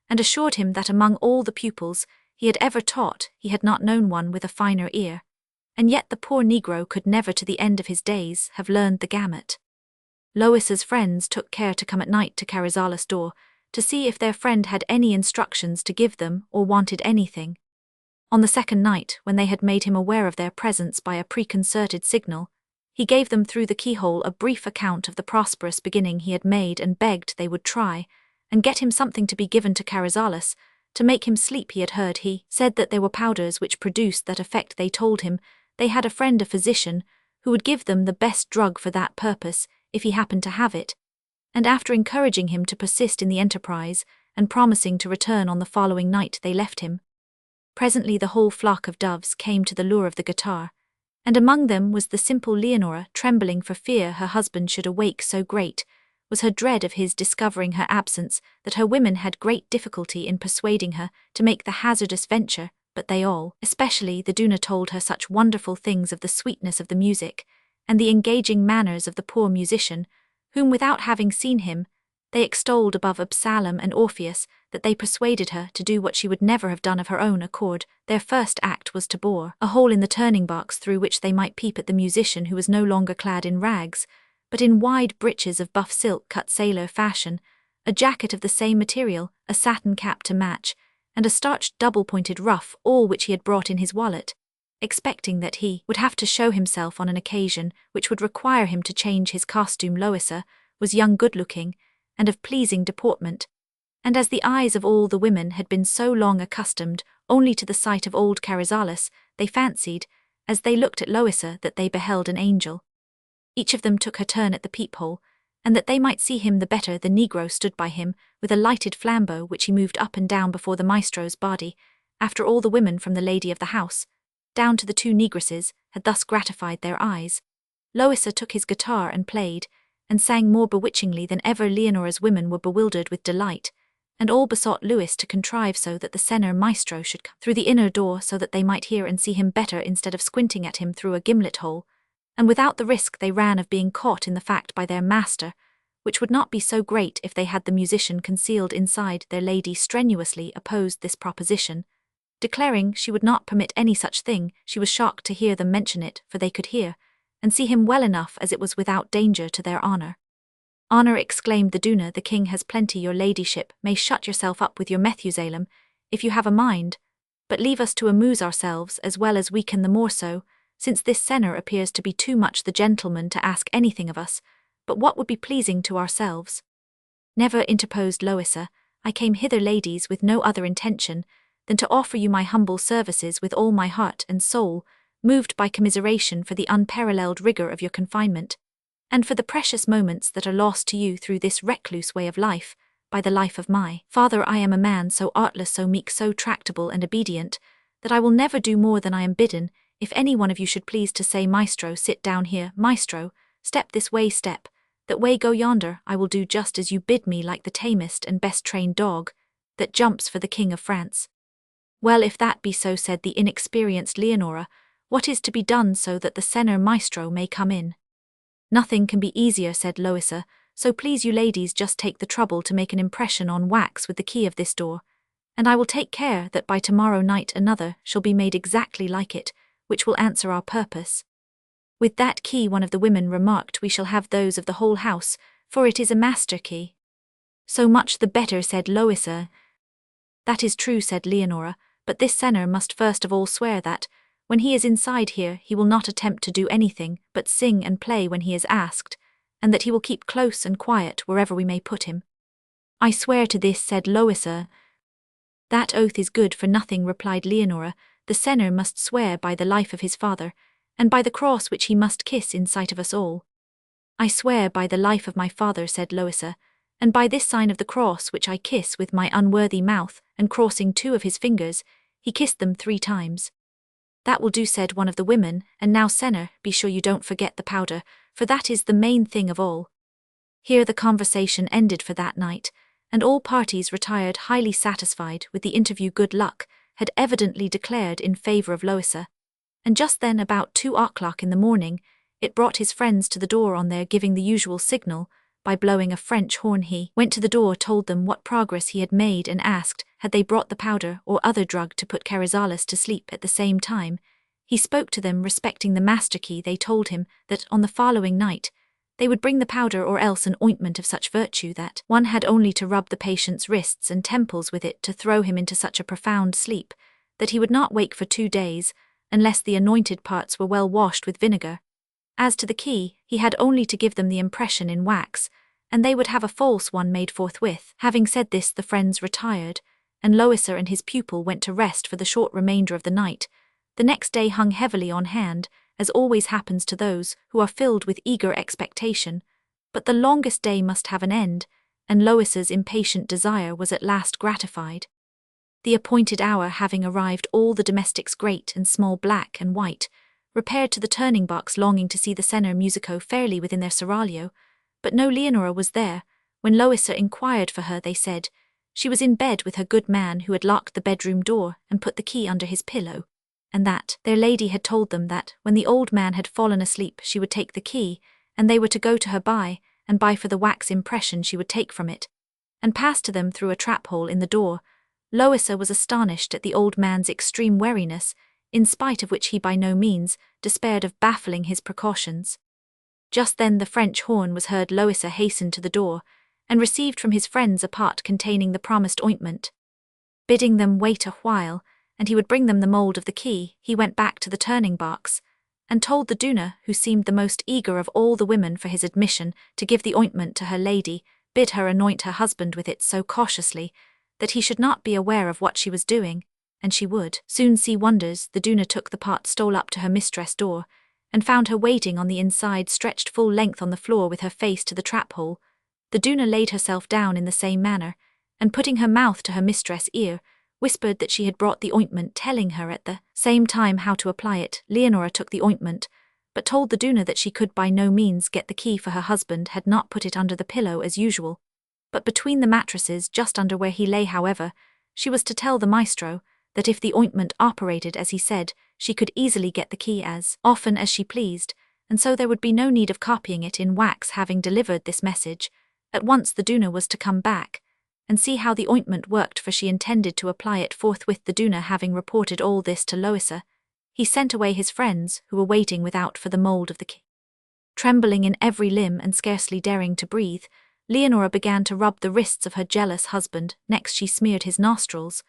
and assured him that among all the pupils he had ever taught he had not known one with a finer ear, and yet the poor Negro could never to the end of his days have learned the gamut. Loisa's friends took care to come at night to Carrizales' door, to see if their friend had any instructions to give them or wanted anything. On the second night, when they had made him aware of their presence by a preconcerted signal, he gave them through the keyhole a brief account of the prosperous beginning he had made, and begged they would try and get him something to be given to Carrizales to make him sleep. He had heard he said that there were powders which produced that effect. They told him they had a friend, a physician, who would give them the best drug for that purpose if he happened to have it, and after encouraging him to persist in the enterprise and promising to return on the following night, they left him. Presently the whole flock of doves came to the lure of the guitar, and among them was the simple Leonora. Trembling for fear her husband should awake, so great was her dread of his discovering her absence that her women had great difficulty in persuading her to make the hazardous venture, but they all, especially the Duna, told her such wonderful things of the sweetness of the music and the engaging manners of the poor musician, whom, without having seen him, they extolled above Absalom and Orpheus, that they persuaded her to do what she would never have done of her own accord. Their first act was to bore a hole in the turning box through which they might peep at the musician, who was no longer clad in rags, but in wide breeches of buff silk cut sailor fashion, a jacket of the same material, a satin cap to match, and a starched double-pointed ruff, all which he had brought in his wallet, expecting that he would have to show himself on an occasion which would require him to change his costume. Loisa was young, good-looking, and of pleasing deportment, and as the eyes of all the women had been so long accustomed only to the sight of old Carrizales, they fancied, as they looked at Loisa, that they beheld an angel. Each of them took her turn at the peephole, and that they might see him the better, the Negro stood by him with a lighted flambeau which he moved up and down before the maestro's body, after all the women from the lady of the house down to the 2 negresses had thus gratified their eyes. Loisa took his guitar and played, and sang more bewitchingly than ever. Leonora's women were bewildered with delight, and all besought Luis to contrive so that the senor maestro should come through the inner door, so that they might hear and see him better instead of squinting at him through a gimlet hole. and without the risk they ran of being caught in the fact by their master, which would not be so great if they had the musician concealed inside. Their lady strenuously opposed this proposition, declaring she would not permit any such thing. She was shocked to hear them mention it, for they could hear and see him well enough as it was without danger to their honour. "Honour," exclaimed the Duna, "the king has plenty. Your ladyship may shut yourself up with your Methusalem, if you have a mind, but leave us to amuse ourselves as well as we can, the more so, since this senner appears to be too much the gentleman to ask anything of us, but what would be pleasing to ourselves." "Never," interposed Loisa, "I came hither, ladies, with no other intention than to offer you my humble services with all my heart and soul, moved by commiseration for the unparalleled rigour of your confinement, and for the precious moments that are lost to you through this recluse way of life, by the life of my father. I am a man so artless, so meek, so tractable and obedient, that I will never do more than I am bidden. If any one of you should please to say, 'Maestro, sit down here, Maestro, step this way, step that way, go yonder,' I will do just as you bid me, like the tamest and best trained dog that jumps for the King of France." "Well, if that be so," said the inexperienced Leonora, "what is to be done so that the senner Maestro may come in?" "Nothing can be easier," said Loisa, "so please you ladies just take the trouble to make an impression on wax with the key of this door, and I will take care that by tomorrow night another shall be made exactly like it, which will answer our purpose." "With that key," one of the women remarked, "we shall have those of the whole house, for it is a master key." "So much the better," said Loisa. "That is true," said Leonora, "but this senner must first of all swear that, when he is inside here, he will not attempt to do anything but sing and play when he is asked, and that he will keep close and quiet wherever we may put him." "I swear to this," said Loisa. "That oath is good for nothing," replied Leonora. "The senner must swear by the life of his father, and by the cross which he must kiss in sight of us all." "I swear by the life of my father," said Loisa, "and by this sign of the cross which I kiss with my unworthy mouth," and crossing 2 of his fingers, he kissed them 3 times. "That will do," said one of the women, "and now, senner, be sure you don't forget the powder, for that is the main thing of all." Here the conversation ended for that night, and all parties retired highly satisfied with the interview. Good luck had evidently declared in favour of Loisa, and just then, about 2 o'clock in the morning, it brought his friends to the door. On their giving the usual signal by blowing a French horn, he went to the door, told them what progress he had made, and asked had they brought the powder or other drug to put Carrizales to sleep. At the same time he spoke to them respecting the master key. They told him that on the following night they would bring the powder, or else an ointment of such virtue that one had only to rub the patient's wrists and temples with it to throw him into such a profound sleep that he would not wake for 2 days, unless the anointed parts were well washed with vinegar. As to the key, he had only to give them the impression in wax, and they would have a false one made forthwith. Having said this, the friends retired, and Loisa and his pupil went to rest for the short remainder of the night. The next day hung heavily on hand, as always happens to those who are filled with eager expectation, but the longest day must have an end, and Loisa's impatient desire was at last gratified. The appointed hour having arrived, all the domestics, great and small, black and white, repaired to the turning box, longing to see the senner musico fairly within their seraglio, but no Leonora was there. When Loisa inquired for her, they said she was in bed with her good man, who had locked the bedroom door and put the key under his pillow, and that their lady had told them that when the old man had fallen asleep she would take the key, and they were to go to her by and by for the wax impression she would take from it, and pass to them through a trap-hole in the door. Loisa was astonished at the old man's extreme wariness, in spite of which he by no means despaired of baffling his precautions. Just then the French horn was heard. Loisa hastened to the door, and received from his friends a part containing the promised ointment. Bidding them wait a while, and he would bring them the mould of the key, he went back to the turning box, and told the Duna, who seemed the most eager of all the women for his admission, to give the ointment to her lady, bid her anoint her husband with it so cautiously that he should not be aware of what she was doing, and she would soon see wonders. The Duna took the part, stole up to her mistress' door, and found her waiting on the inside, stretched full length on the floor with her face to the trap-hole. The Duna laid herself down in the same manner, and putting her mouth to her mistress' ear, whispered that she had brought the ointment, telling her at the same time how to apply it. Leonora took the ointment, but told the Duna that she could by no means get the key, for her husband had not put it under the pillow as usual, but between the mattresses, just under where he lay. However, she was to tell the maestro that if the ointment operated as he said, she could easily get the key as often as she pleased, and so there would be no need of copying it in wax. Having delivered this message, at once the Duna was to come back and see how the ointment worked, for she intended to apply it forthwith. The Duna having reported all this to Louisa, he sent away his friends, who were waiting without for the mould of the key. Trembling in every limb and scarcely daring to breathe, Leonora began to rub the wrists of her jealous husband. Next she smeared his nostrils,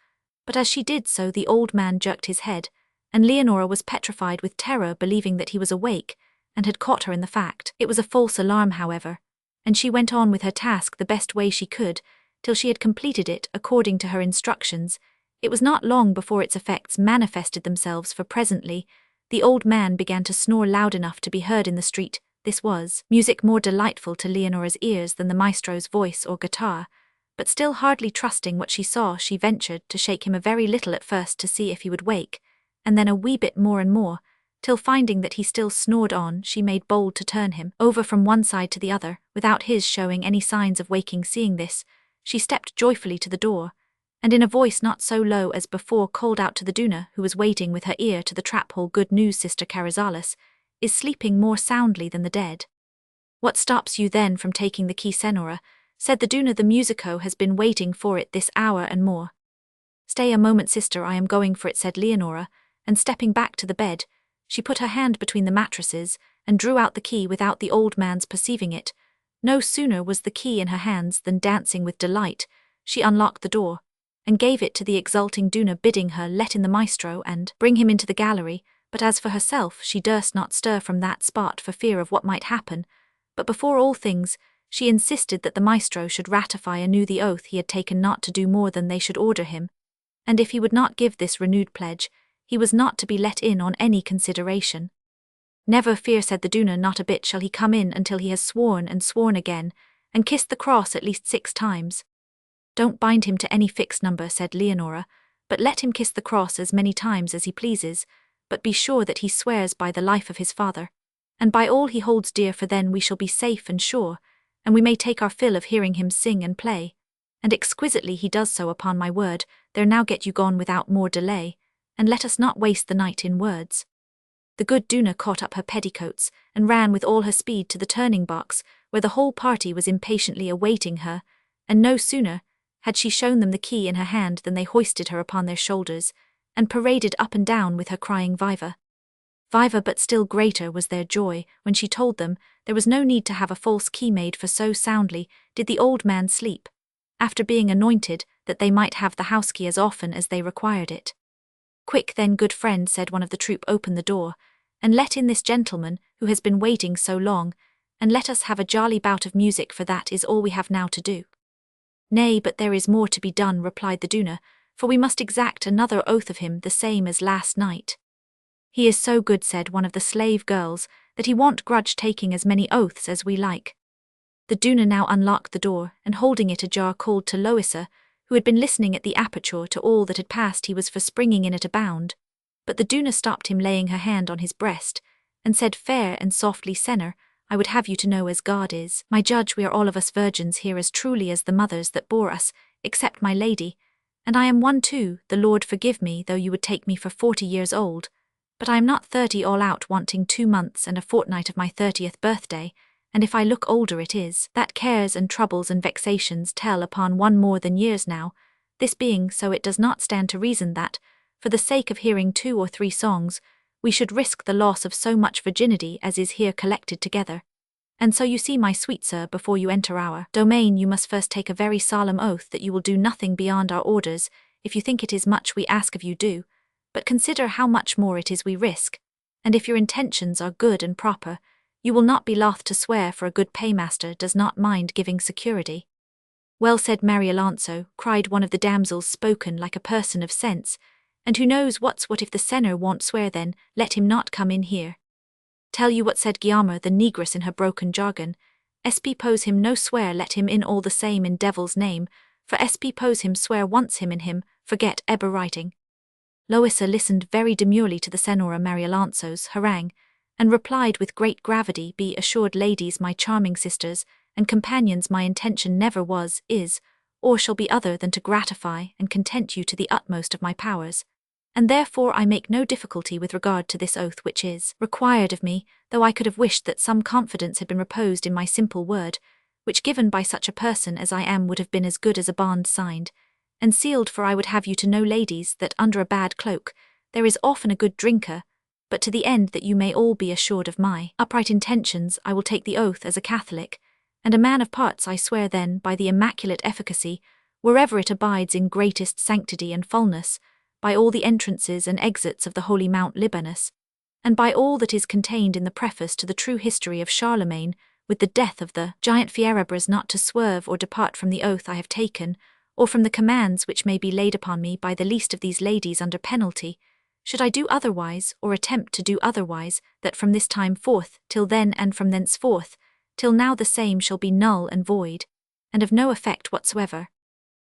but as she did so the old man jerked his head, and Leonora was petrified with terror, believing that he was awake and had caught her in the fact. It was a false alarm, however, and she went on with her task the best way she could, till she had completed it according to her instructions. It was not long before its effects manifested themselves, for presently the old man began to snore loud enough to be heard in the street. This was music more delightful to Leonora's ears than the maestro's voice or guitar, but still hardly trusting what she saw, she ventured to shake him a very little at first to see if he would wake, and then a wee bit more and more, till finding that he still snored on, she made bold to turn him over from one side to the other, without his showing any signs of waking. Seeing this, she stepped joyfully to the door, and in a voice not so low as before called out to the Duna, who was waiting with her ear to the trap-hole, "Good news, Sister Carrizales is sleeping more soundly than the dead." "What stops you then from taking the key, Senora?" said the Duna. "The musico has been waiting for it this hour and more." "Stay a moment, sister, I am going for it," said Leonora, and stepping back to the bed, she put her hand between the mattresses and drew out the key without the old man's perceiving it. No sooner was the key in her hands than, dancing with delight, she unlocked the door and gave it to the exulting Duna, bidding her let in the maestro and bring him into the gallery. But as for herself, she durst not stir from that spot for fear of what might happen. But before all things, she insisted that the maestro should ratify anew the oath he had taken not to do more than they should order him, and if he would not give this renewed pledge, he was not to be let in on any consideration. "Never fear," said the Duna, "not a bit shall he come in until he has sworn and sworn again, and kissed the cross at least 6 times. "Don't bind him to any fixed number," said Leonora, "but let him kiss the cross as many times as he pleases, but be sure that he swears by the life of his father, and by all he holds dear, for then we shall be safe and sure, and we may take our fill of hearing him sing and play. And exquisitely he does so, upon my word. There, now get you gone without more delay, and let us not waste the night in words." The good Duna caught up her petticoats and ran with all her speed to the turning box, where the whole party was impatiently awaiting her, and no sooner had she shown them the key in her hand than they hoisted her upon their shoulders and paraded up and down with her, crying "Viva! Viva!" But still greater was their joy when she told them there was no need to have a false key made, for so soundly did the old man sleep, after being anointed, that they might have the house key as often as they required it. "Quick then, good friend," said one of the troop, "open the door, and let in this gentleman who has been waiting so long, and let us have a jolly bout of music, for that is all we have now to do." "Nay, but there is more to be done," replied the Duna, "for we must exact another oath of him, the same as last night." "He is so good," said one of the slave girls, "that he won't grudge taking as many oaths as we like." The Duna now unlocked the door, and holding it ajar called to Louisa, who had been listening at the aperture to all that had passed. He was for springing in at a bound, but the Duna stopped him, laying her hand on his breast, and said fair and softly, "Senor, I would have you to know, as God is my judge, we are all of us virgins here, as truly as the mothers that bore us, except my lady, and I am one too, the Lord forgive me, though you would take me for 40 years old, but I am not 30 all out, wanting 2 months and a fortnight of my 30th birthday, and if I look older it is that cares and troubles and vexations tell upon one more than years now. This being so, it does not stand to reason that, for the sake of hearing 2 or 3 songs, we should risk the loss of so much virginity as is here collected together. And so you see, my sweet sir, before you enter our domain, you must first take a very solemn oath that you will do nothing beyond our orders. If you think it is much we ask of you, do, but consider how much more it is we risk, and if your intentions are good and proper, you will not be loth to swear, for a good paymaster does not mind giving security." "Well said, Marialonso," cried one of the damsels, "spoken like a person of sense, and who knows what's what. If the senor won't swear, then let him not come in here." "Tell you what," said Guiama the negress in her broken jargon, "Sp pose him no swear, let him in all the same in devil's name, for Sp pose him swear once him in him, forget ever writing." Louisa listened very demurely to the Senora Marialonso's harangue, and replied with great gravity, "Be assured, ladies, my charming sisters and companions, my intention never was, is, or shall be other than to gratify and content you to the utmost of my powers. and therefore I make no difficulty with regard to this oath which is required of me, though I could have wished that some confidence had been reposed in my simple word, which given by such a person as I am would have been as good as a bond signed, and sealed. For I would have you to know, ladies, that under a bad cloak there is often a good drinker, but to the end that you may all be assured of my upright intentions, I will take the oath as a Catholic, and a man of parts. I swear then, by the immaculate efficacy, wherever it abides in greatest sanctity and fullness, by all the entrances and exits of the holy Mount Libanus, and by all that is contained in the preface to the true history of Charlemagne, with the death of the giant Fierabras, not to swerve or depart from the oath I have taken, or from the commands which may be laid upon me by the least of these ladies under penalty, should I do otherwise, or attempt to do otherwise, that from this time forth, till then, and from thenceforth, till now, the same shall be null and void, and of no effect whatsoever.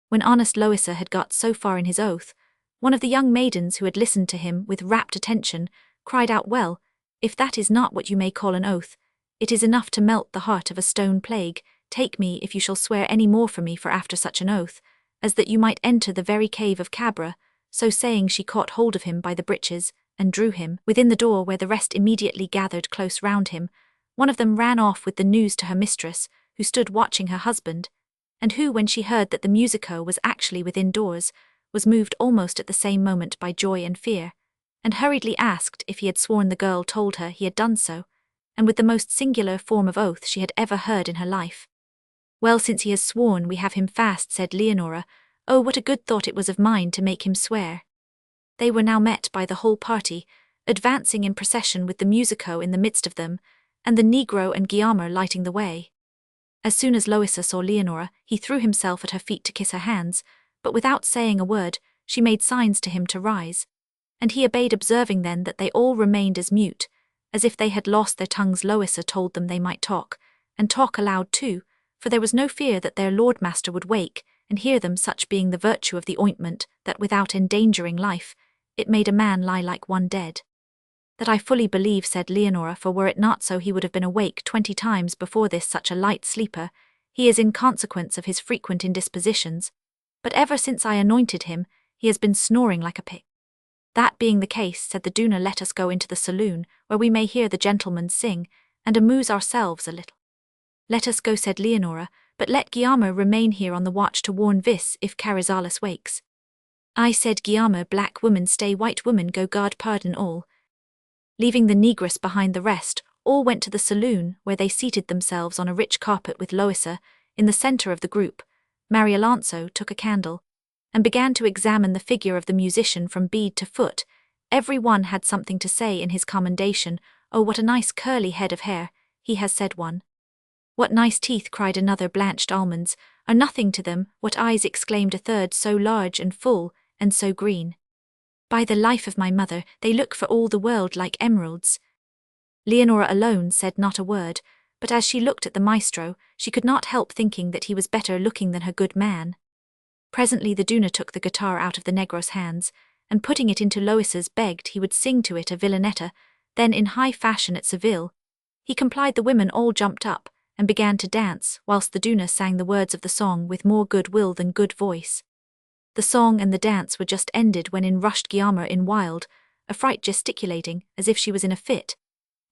When honest Loisa had got so far in his oath, one of the young maidens who had listened to him with rapt attention cried out, "Well, if that is not what you may call an oath, it is enough to melt the heart of a stone plague. Take me, if you shall swear any more for me for after such an oath, as that you might enter the very cave of Cabra." So saying, she caught hold of him by the breeches, and drew him within the door, where the rest immediately gathered close round him. One of them ran off with the news to her mistress, who stood watching her husband, and who, when she heard that the musico was actually within doors, was moved almost at the same moment by joy and fear, and hurriedly asked if he had sworn. The girl told her he had done so, and with the most singular form of oath she had ever heard in her life. "Well, since he has sworn, we have him fast," said Leonora. "Oh, what a good thought it was of mine to make him swear." They were now met by the whole party, advancing in procession with the musico in the midst of them, and the negro and Guillaume lighting the way. As soon as Loisa saw Leonora, he threw himself at her feet to kiss her hands, but without saying a word, she made signs to him to rise, and he obeyed, observing then that they all remained as mute, as if they had lost their tongues. Loisa told them they might talk, and talk aloud too, for there was no fear that their lord master would wake and hear them, such being the virtue of the ointment, that without endangering life, it made a man lie like one dead. "That I fully believe," said Leonora, "for were it not so he would have been awake 20 times before this. Such a light sleeper he is in consequence of his frequent indispositions, but ever since I anointed him, he has been snoring like a pig." "That being the case," said the Duna, "let us go into the saloon, where we may hear the gentlemen sing, and amuse ourselves a little." "Let us go," said Leonora, "but let Guillaume remain here on the watch to warn Vis if Carrizales wakes." "I," said Guillaume, "black woman stay, white woman go, God pardon all." Leaving the negress behind the rest, all went to the saloon, where they seated themselves on a rich carpet with Loisa in the centre of the group. Marialonso took a candle, and began to examine the figure of the musician from bead to foot. Every one had something to say in his commendation. "Oh, what a nice curly head of hair," he has said one. "What nice teeth," cried another. "Blanched almonds are nothing to them." "What eyes," exclaimed a third, "so large and full, and so green. By the life of my mother, they look for all the world like emeralds." Leonora alone said not a word, but as she looked at the maestro, she could not help thinking that he was better looking than her good man. Presently the Duna took the guitar out of the negro's hands, and putting it into Loisa's, begged he would sing to it a villanetta. Then, in high fashion at Seville, he complied. The women all jumped up and began to dance, whilst the Duna sang the words of the song with more good will than good voice. The song and the dance were just ended when in rushed Guillaume in wild affright, gesticulating as if she was in a fit,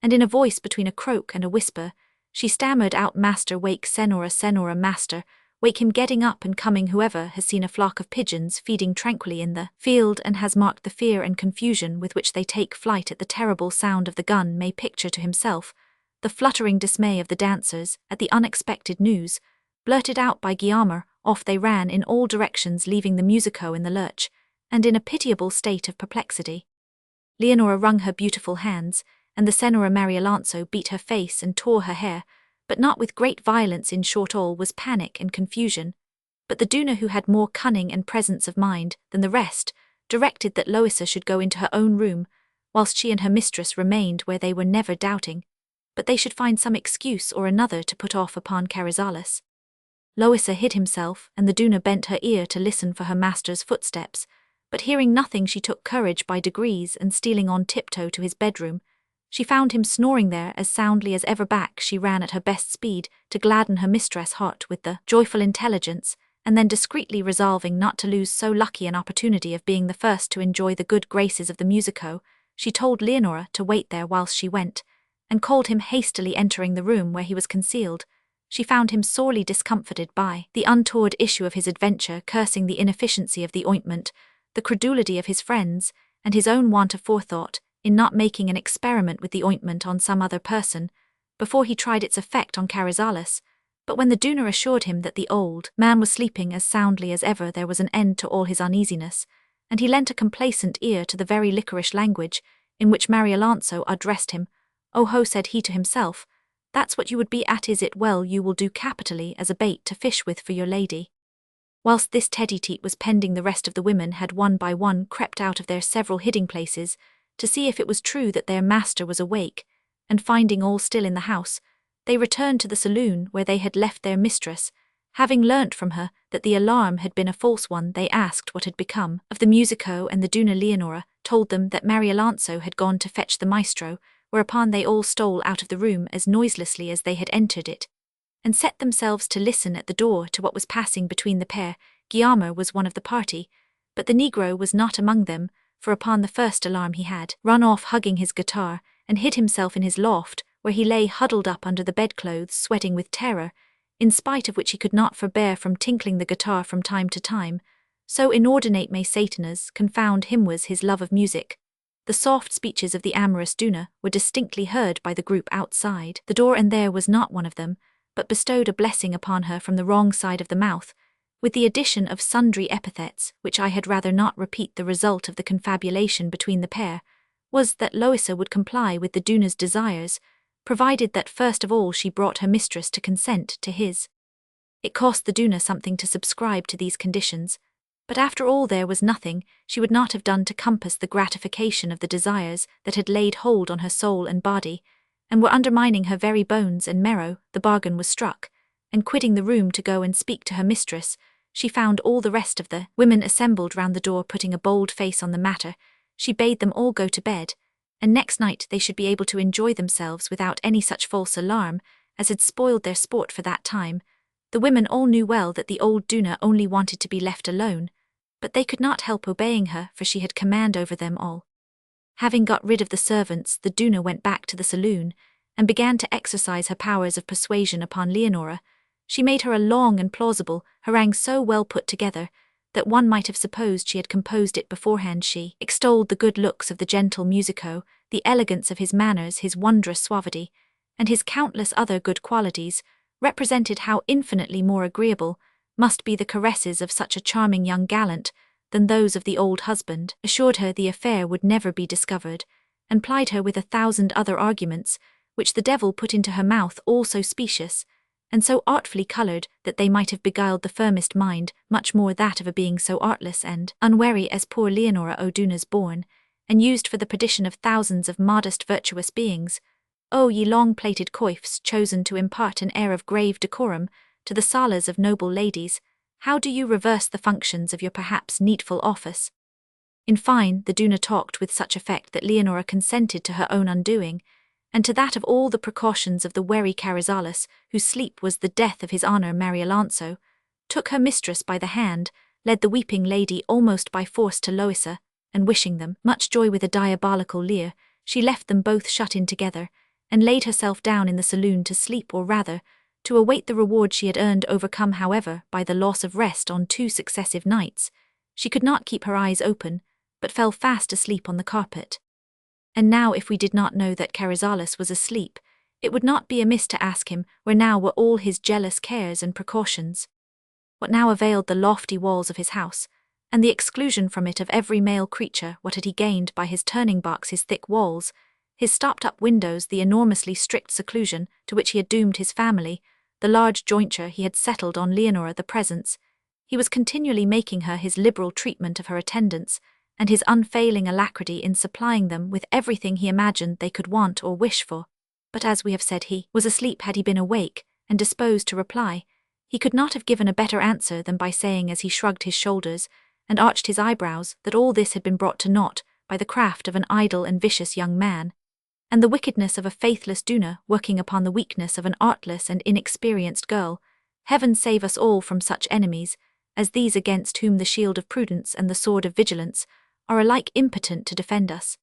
and in a voice between a croak and a whisper, she stammered out, "Master, wake Senora, Senora, master, wake him, getting up and coming. Whoever has seen a flock of pigeons feeding tranquilly in the field and has marked the fear and confusion with which they take flight at the terrible sound of the gun may picture to himself the fluttering dismay of the dancers at the unexpected news." Blurted out by Guillaume, off they ran in all directions, leaving the musico in the lurch, and in a pitiable state of perplexity. Leonora wrung her beautiful hands, and the Senora Marialonso beat her face and tore her hair, but not with great violence. In short, all was panic and confusion. But the Duna, who had more cunning and presence of mind than the rest, directed that Loisa should go into her own room, whilst she and her mistress remained where they were, never doubting but they should find some excuse or another to put off upon Carrizales. Loisa hid himself, and the Duna bent her ear to listen for her master's footsteps, but hearing nothing she took courage by degrees, and stealing on tiptoe to his bedroom, she found him snoring there as soundly as ever. Back she ran at her best speed to gladden her mistress' heart with the joyful intelligence, and then discreetly resolving not to lose so lucky an opportunity of being the first to enjoy the good graces of the musico, she told Leonora to wait there whilst she went, and called him hastily entering the room where he was concealed. She found him sorely discomfited by the untoward issue of his adventure, cursing the inefficiency of the ointment, the credulity of his friends, and his own want of forethought in not making an experiment with the ointment on some other person, before he tried its effect on Carrizales. But when the Duna assured him that the old man was sleeping as soundly as ever, there was an end to all his uneasiness, and he lent a complacent ear to the very liquorish language in which Marialonso addressed him. "Oh ho," said he to himself, "that's what you would be at, is it? Well, you will do capitally as a bait to fish with for your lady." Whilst this tete-a-tete was pending, the rest of the women had one by one crept out of their several hiding places to see if it was true that their master was awake, and finding all still in the house, they returned to the saloon where they had left their mistress. Having learnt from her that the alarm had been a false one, they asked what had become of the musico, and the Duna Leonora told them that Marialonso had gone to fetch the maestro, whereupon they all stole out of the room as noiselessly as they had entered it, and set themselves to listen at the door to what was passing between the pair. Guillermo was one of the party, but the negro was not among them, for upon the first alarm he had run off hugging his guitar, and hid himself in his loft, where he lay huddled up under the bedclothes, sweating with terror, in spite of which he could not forbear from tinkling the guitar from time to time. So inordinate may Satanas confound him was his love of music. The soft speeches of the amorous Duna were distinctly heard by the group outside the door, and there was not one of them but bestowed a blessing upon her from the wrong side of the mouth, with the addition of sundry epithets which I had rather not repeat. The result of the confabulation between the pair was that Loisa would comply with the Duna's desires, provided that first of all she brought her mistress to consent to his. It cost the Duna something to subscribe to these conditions, but after all there was nothing she would not have done to compass the gratification of the desires that had laid hold on her soul and body, and were undermining her very bones and marrow. The bargain was struck, and quitting the room to go and speak to her mistress, she found all the rest of the women assembled round the door, putting a bold face on the matter. She bade them all go to bed, and next night they should be able to enjoy themselves without any such false alarm as had spoiled their sport for that time. The women all knew well that the old Duna only wanted to be left alone, but they could not help obeying her, for she had command over them all. Having got rid of the servants, the Duna went back to the saloon, and began to exercise her powers of persuasion upon Leonora. She made her a long and plausible harangue, so well put together that one might have supposed she had composed it beforehand. She extolled the good looks of the gentle musico, the elegance of his manners, his wondrous suavity, and his countless other good qualities, represented how infinitely more agreeable must be the caresses of such a charming young gallant than those of the old husband, assured her the affair would never be discovered, and plied her with 1,000 other arguments, which the devil put into her mouth, all so specious, and so artfully coloured that they might have beguiled the firmest mind, much more that of a being so artless and unwary as poor Leonora O'Duna's born, and used for the perdition of thousands of modest virtuous beings. O ye long-plated coifs, chosen to impart an air of grave decorum to the salas of noble ladies, how do you reverse the functions of your perhaps needful office? In fine, the Duna talked with such effect that Leonora consented to her own undoing, and to that of all the precautions of the wary Carrizales, whose sleep was the death of his honour. Marialonso took her mistress by the hand, led the weeping lady almost by force to Loisa, and wishing them much joy with a diabolical leer, she left them both shut in together, and laid herself down in the saloon to sleep, or rather, to await the reward she had earned. Overcome, however, by the loss of rest on 2 successive nights, she could not keep her eyes open, but fell fast asleep on the carpet. And now, if we did not know that Carrizales was asleep, it would not be amiss to ask him where now were all his jealous cares and precautions. What now availed the lofty walls of his house, and the exclusion from it of every male creature? What had he gained by his turning box, his thick walls, his stopped-up windows, the enormously strict seclusion to which he had doomed his family, the large jointure he had settled on Leonora, the presents he was continually making her, his liberal treatment of her attendants, and his unfailing alacrity in supplying them with everything he imagined they could want or wish for? But as we have said, he was asleep. Had he been awake and disposed to reply, he could not have given a better answer than by saying, as he shrugged his shoulders and arched his eyebrows, that all this had been brought to naught by the craft of an idle and vicious young man, and the wickedness of a faithless Duna working upon the weakness of an artless and inexperienced girl. Heaven save us all from such enemies, as these against whom the shield of prudence and the sword of vigilance are alike impotent to defend us.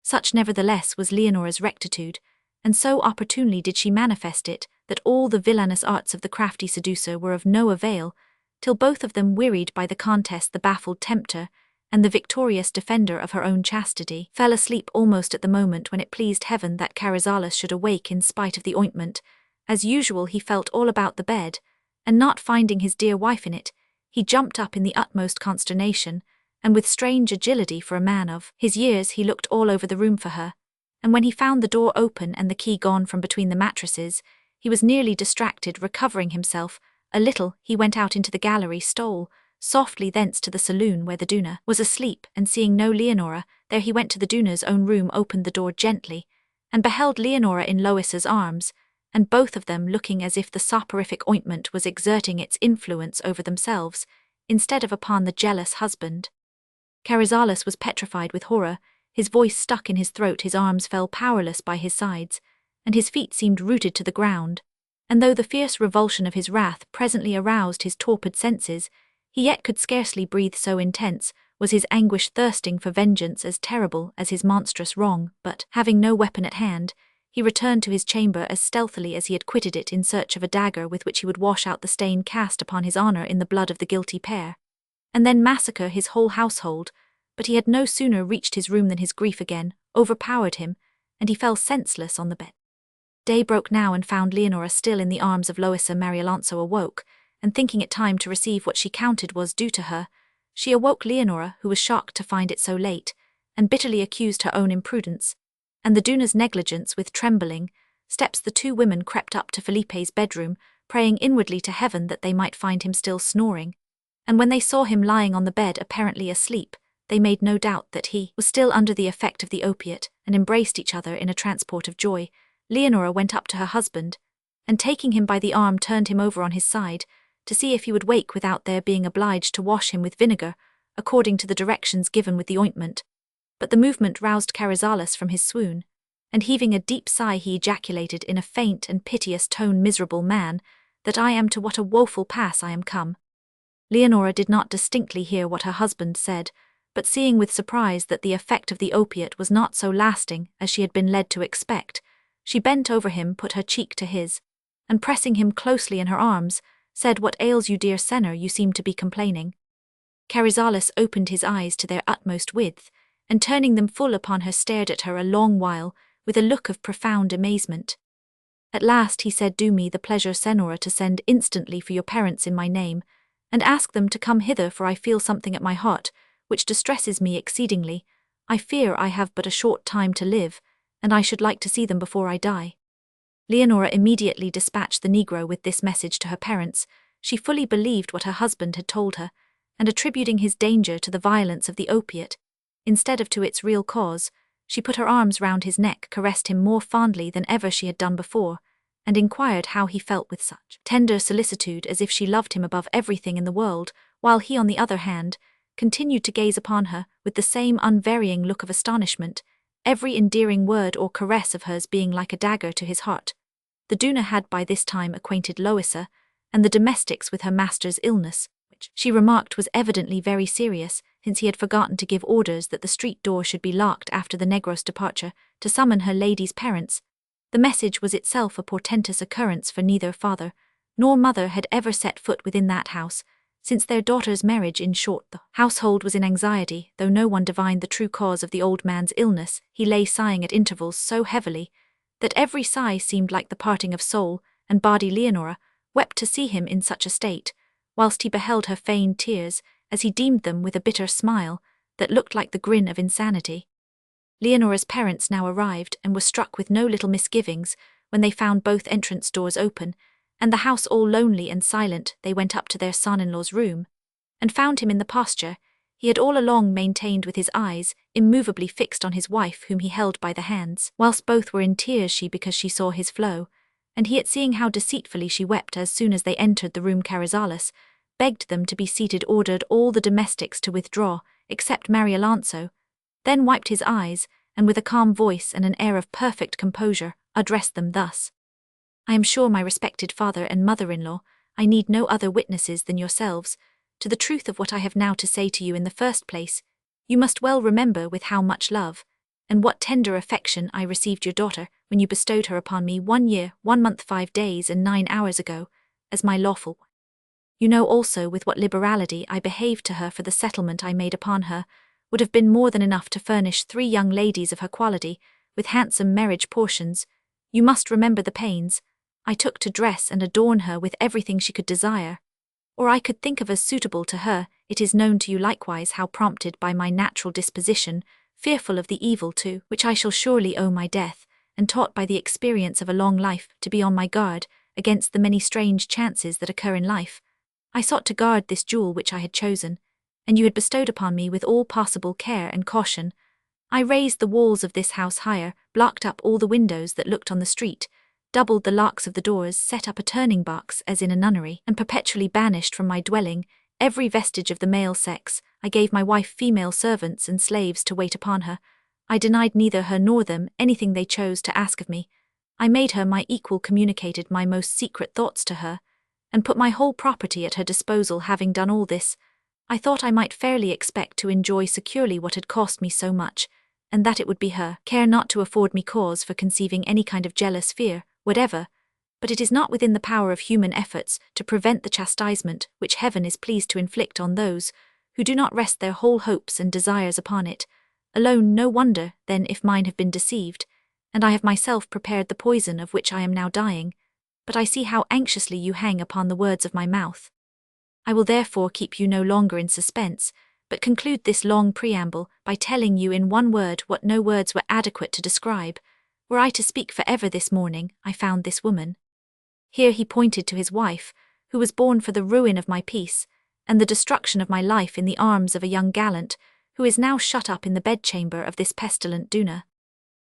Such nevertheless was Leonora's rectitude, and so opportunely did she manifest it, that all the villainous arts of the crafty seducer were of no avail, till both of them, wearied by the contest, the baffled tempter, and the victorious defender of her own chastity, fell asleep almost at the moment when it pleased heaven that Carrizales should awake in spite of the ointment. As usual he felt all about the bed, and not finding his dear wife in it, he jumped up in the utmost consternation, and with strange agility for a man of his years he looked all over the room for her, and when he found the door open and the key gone from between the mattresses, he was nearly distracted. Recovering himself a little, he went out into the gallery, stole softly thence to the saloon where the Duna was asleep, and seeing no Leonora there, he went to the Duna's own room, opened the door gently, and beheld Leonora in Lois's arms, and both of them looking as if the soporific ointment was exerting its influence over themselves, instead of upon the jealous husband. Carrizales was petrified with horror, his voice stuck in his throat, his arms fell powerless by his sides, and his feet seemed rooted to the ground, and though the fierce revulsion of his wrath presently aroused his torpid senses, he yet could scarcely breathe, so intense was his anguish, thirsting for vengeance as terrible as his monstrous wrong. But, having no weapon at hand, he returned to his chamber as stealthily as he had quitted it, in search of a dagger with which he would wash out the stain cast upon his honor in the blood of the guilty pair, and then massacre his whole household. But he had no sooner reached his room than his grief again overpowered him, and he fell senseless on the bed. Day broke now and found Leonora still in the arms of Loisa. Marialonso awoke, and thinking it time to receive what she counted was due to her, she awoke Leonora, who was shocked to find it so late, and bitterly accused her own imprudence and the Duna's negligence. With trembling steps the two women crept up to Felipe's bedroom, praying inwardly to heaven that they might find him still snoring, and when they saw him lying on the bed apparently asleep, they made no doubt that he was still under the effect of the opiate, and embraced each other in a transport of joy. Leonora went up to her husband, and taking him by the arm turned him over on his side, to see if he would wake without their being obliged to wash him with vinegar, according to the directions given with the ointment. But the movement roused Carrizales from his swoon, and heaving a deep sigh he ejaculated in a faint and piteous tone, "Miserable man, that I am, to what a woeful pass I am come." Leonora did not distinctly hear what her husband said, but seeing with surprise that the effect of the opiate was not so lasting as she had been led to expect, she bent over him, put her cheek to his, and pressing him closely in her arms, said, "What ails you, dear Senor? You seem to be complaining." Carrizales opened his eyes to their utmost width, and turning them full upon her stared at her a long while, with a look of profound amazement. At last he said, "Do me the pleasure, Senora, to send instantly for your parents in my name, and ask them to come hither, for I feel something at my heart, which distresses me exceedingly. I fear I have but a short time to live, and I should like to see them before I die." Leonora immediately dispatched the negro with this message to her parents. She fully believed what her husband had told her, and attributing his danger to the violence of the opiate, instead of to its real cause, she put her arms round his neck, caressed him more fondly than ever she had done before, and inquired how he felt with such tender solicitude, as if she loved him above everything in the world, while he, on the other hand, continued to gaze upon her with the same unvarying look of astonishment, every endearing word or caress of hers being like a dagger to his heart. The Duna had by this time acquainted Loisa and the domestics with her master's illness, which she remarked was evidently very serious, since he had forgotten to give orders that the street door should be locked after the negro's departure, to summon her lady's parents. The message was itself a portentous occurrence, for neither father nor mother had ever set foot within that house since their daughter's marriage. In short, the household was in anxiety, though no one divined the true cause of the old man's illness. He lay sighing at intervals so heavily that every sigh seemed like the parting of soul and body. Leonora wept to see him in such a state, whilst he beheld her feigned tears, as he deemed them, with a bitter smile that looked like the grin of insanity. Leonora's parents now arrived, and were struck with no little misgivings when they found both entrance doors open, and the house all lonely and silent. They went up to their son-in-law's room, and found him in the posture he had all along maintained, with his eyes immovably fixed on his wife, whom he held by the hands, whilst both were in tears, she because she saw his flow, and he at seeing how deceitfully she wept. As soon as they entered the room, Carrizales begged them to be seated, ordered all the domestics to withdraw, except Marialonso, then wiped his eyes, and with a calm voice and an air of perfect composure, addressed them thus: "I am sure, my respected father and mother-in-law, I need no other witnesses than yourselves, to the truth of what I have now to say to you in the first place, you must well remember with how much love, and what tender affection I received your daughter when you bestowed her upon me 1 year, 1 month, 5 days, and 9 hours ago, as my lawful. You know also with what liberality I behaved to her, for the settlement I made upon her would have been more than enough to furnish 3 young ladies of her quality with handsome marriage portions. You must remember the pains I took to dress and adorn her with everything she could desire, or I could think of as suitable to her. It is known to you likewise how, prompted by my natural disposition, fearful of the evil to which I shall surely owe my death, and taught by the experience of a long life to be on my guard against the many strange chances that occur in life, I sought to guard this jewel which I had chosen, and you had bestowed upon me with all possible care and caution. I raised the walls of this house higher, blocked up all the windows that looked on the street, doubled the locks of the doors, set up a turning box as in a nunnery, and perpetually banished from my dwelling every vestige of the male sex. I gave my wife female servants and slaves to wait upon her. I denied neither her nor them anything they chose to ask of me. I made her my equal, communicated my most secret thoughts to her, and put my whole property at her disposal. Having done all this, I thought I might fairly expect to enjoy securely what had cost me so much, and that it would be her care not to afford me cause for conceiving any kind of jealous fear whatever. But it is not within the power of human efforts to prevent the chastisement which heaven is pleased to inflict on those who do not rest their whole hopes and desires upon it. Alone, no wonder, then, if mine have been deceived, and I have myself prepared the poison of which I am now dying. But I see how anxiously you hang upon the words of my mouth. I will therefore keep you no longer in suspense, but conclude this long preamble by telling you in one word what no words were adequate to describe. Were I to speak forever, this morning I found this woman. Here he pointed to his wife, who was born for the ruin of my peace, and the destruction of my life in the arms of a young gallant, who is now shut up in the bedchamber of this pestilent Duna.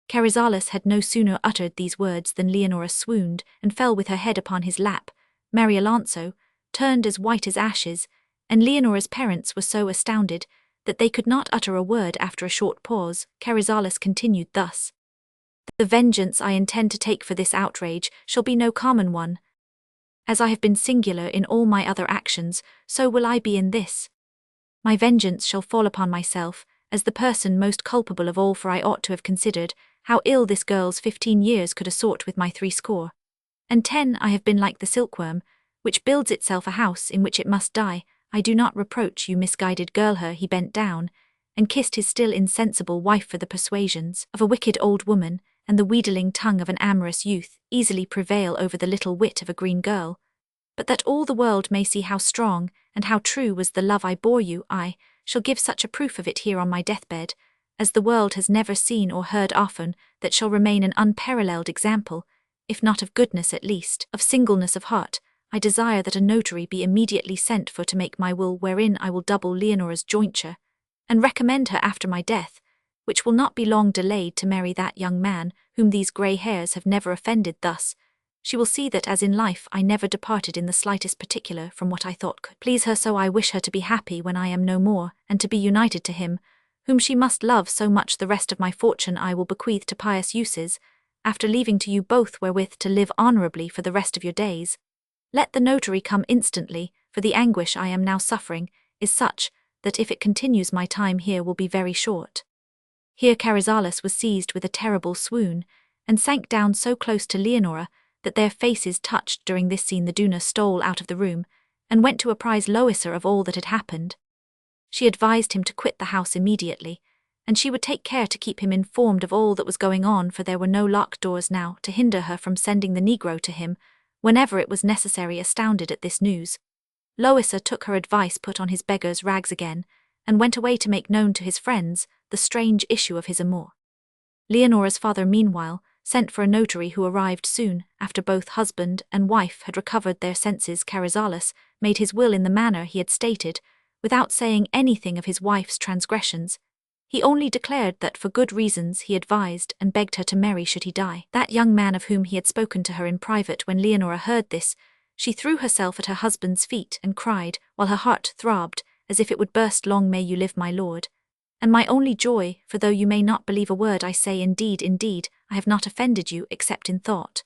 Carrizales had no sooner uttered these words than Leonora swooned and fell with her head upon his lap. Marialonso turned as white as ashes, and Leonora's parents were so astounded that they could not utter a word. After a short pause, Carrizales continued thus: "The vengeance I intend to take for this outrage shall be no common one. As I have been singular in all my other actions, so will I be in this. My vengeance shall fall upon myself, as the person most culpable of all, for I ought to have considered how ill this girl's 15 years could assort with my 70. I have been like the silkworm, which builds itself a house in which it must die. I do not reproach you, misguided girl." Here he bent down and kissed his still insensible wife, for the persuasions of a wicked old woman and the wheedling tongue of an amorous youth easily prevail over the little wit of a green girl. "But that all the world may see how strong and how true was the love I bore you, I shall give such a proof of it here on my deathbed, as the world has never seen or heard often, that shall remain an unparalleled example, if not of goodness at least of singleness of heart. I desire that a notary be immediately sent for to make my will, wherein I will double Leonora's jointure, and recommend her after my death, which will not be long delayed, to marry that young man whom these grey hairs have never offended. Thus she will see that, as in life, I never departed in the slightest particular from what I thought could please her. So I wish her to be happy when I am no more, and to be united to him whom she must love so much. The rest of my fortune I will bequeath to pious uses, after leaving to you both wherewith to live honourably for the rest of your days. Let the notary come instantly, for the anguish I am now suffering is such that if it continues my time here will be very short." Here Carrizales was seized with a terrible swoon, and sank down so close to Leonora that their faces touched. During this scene the Duna stole out of the room, and went to apprise Loisa of all that had happened. She advised him to quit the house immediately, and she would take care to keep him informed of all that was going on, for there were no locked doors now to hinder her from sending the negro to him whenever it was necessary. Astounded at this news, Loisa took her advice, put on his beggar's rags again, and went away to make known to his friends the strange issue of his amour. Leonora's father meanwhile sent for a notary, who arrived soon after both husband and wife had recovered their senses. Carrizales made his will in the manner he had stated, without saying anything of his wife's transgressions. He only declared that for good reasons he advised and begged her to marry should he die that young man of whom he had spoken to her in private. When Leonora heard this, she threw herself at her husband's feet and cried, while her heart throbbed as if it would burst, "Long may you live, my lord, and my only joy, for though you may not believe a word I say, indeed, I have not offended you except in thought.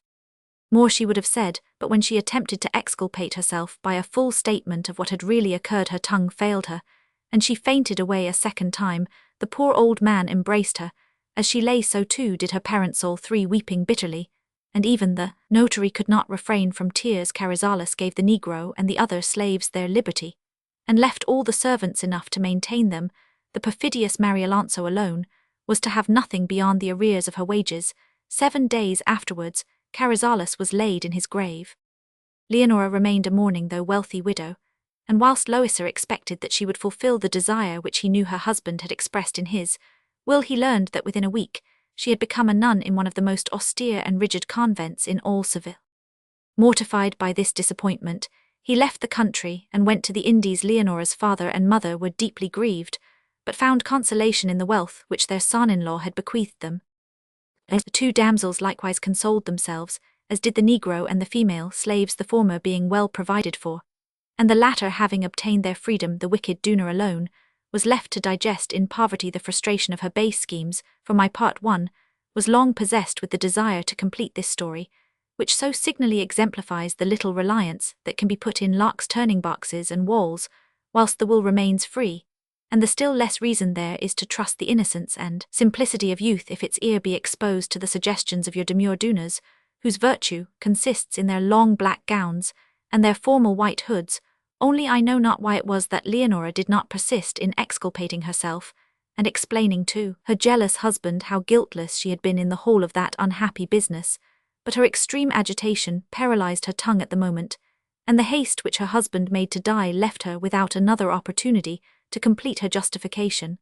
More she would have said, but when she attempted to exculpate herself by a full statement of what had really occurred, her tongue failed her, and she fainted away a second time. The poor old man embraced her. As she lay, so too did her parents, all three weeping bitterly, and even the notary could not refrain from tears. Carrizales gave the negro and the other slaves their liberty, and left all the servants enough to maintain them. The perfidious Marialonso alone was to have nothing beyond the arrears of her wages. 7 days afterwards, Carrizales was laid in his grave. Leonora remained a mourning though wealthy widow, and whilst Loisa expected that she would fulfill the desire which he knew her husband had expressed in his will, he learned that within a week she had become a nun in one of the most austere and rigid convents in all Seville. Mortified by this disappointment, he left the country and went to the Indies. Leonora's father and mother were deeply grieved, but found consolation in the wealth which their son-in-law had bequeathed them. The two damsels likewise consoled themselves, as did the negro and the female slaves, the former being well provided for, and the latter, having obtained their freedom, the wicked Duna alone was left to digest in poverty the frustration of her base schemes. For my part, one was long possessed with the desire to complete this story, which so signally exemplifies the little reliance that can be put in locks, turning boxes, and walls, whilst the will remains free, and the still less reason there is to trust the innocence and simplicity of youth if its ear be exposed to the suggestions of your demure Dunas, whose virtue consists in their long black gowns and their formal white hoods. Only I know not why it was that Leonora did not persist in exculpating herself, and explaining to her jealous husband how guiltless she had been in the whole of that unhappy business, but her extreme agitation paralyzed her tongue at the moment, and the haste which her husband made to die left her without another opportunity to complete her justification.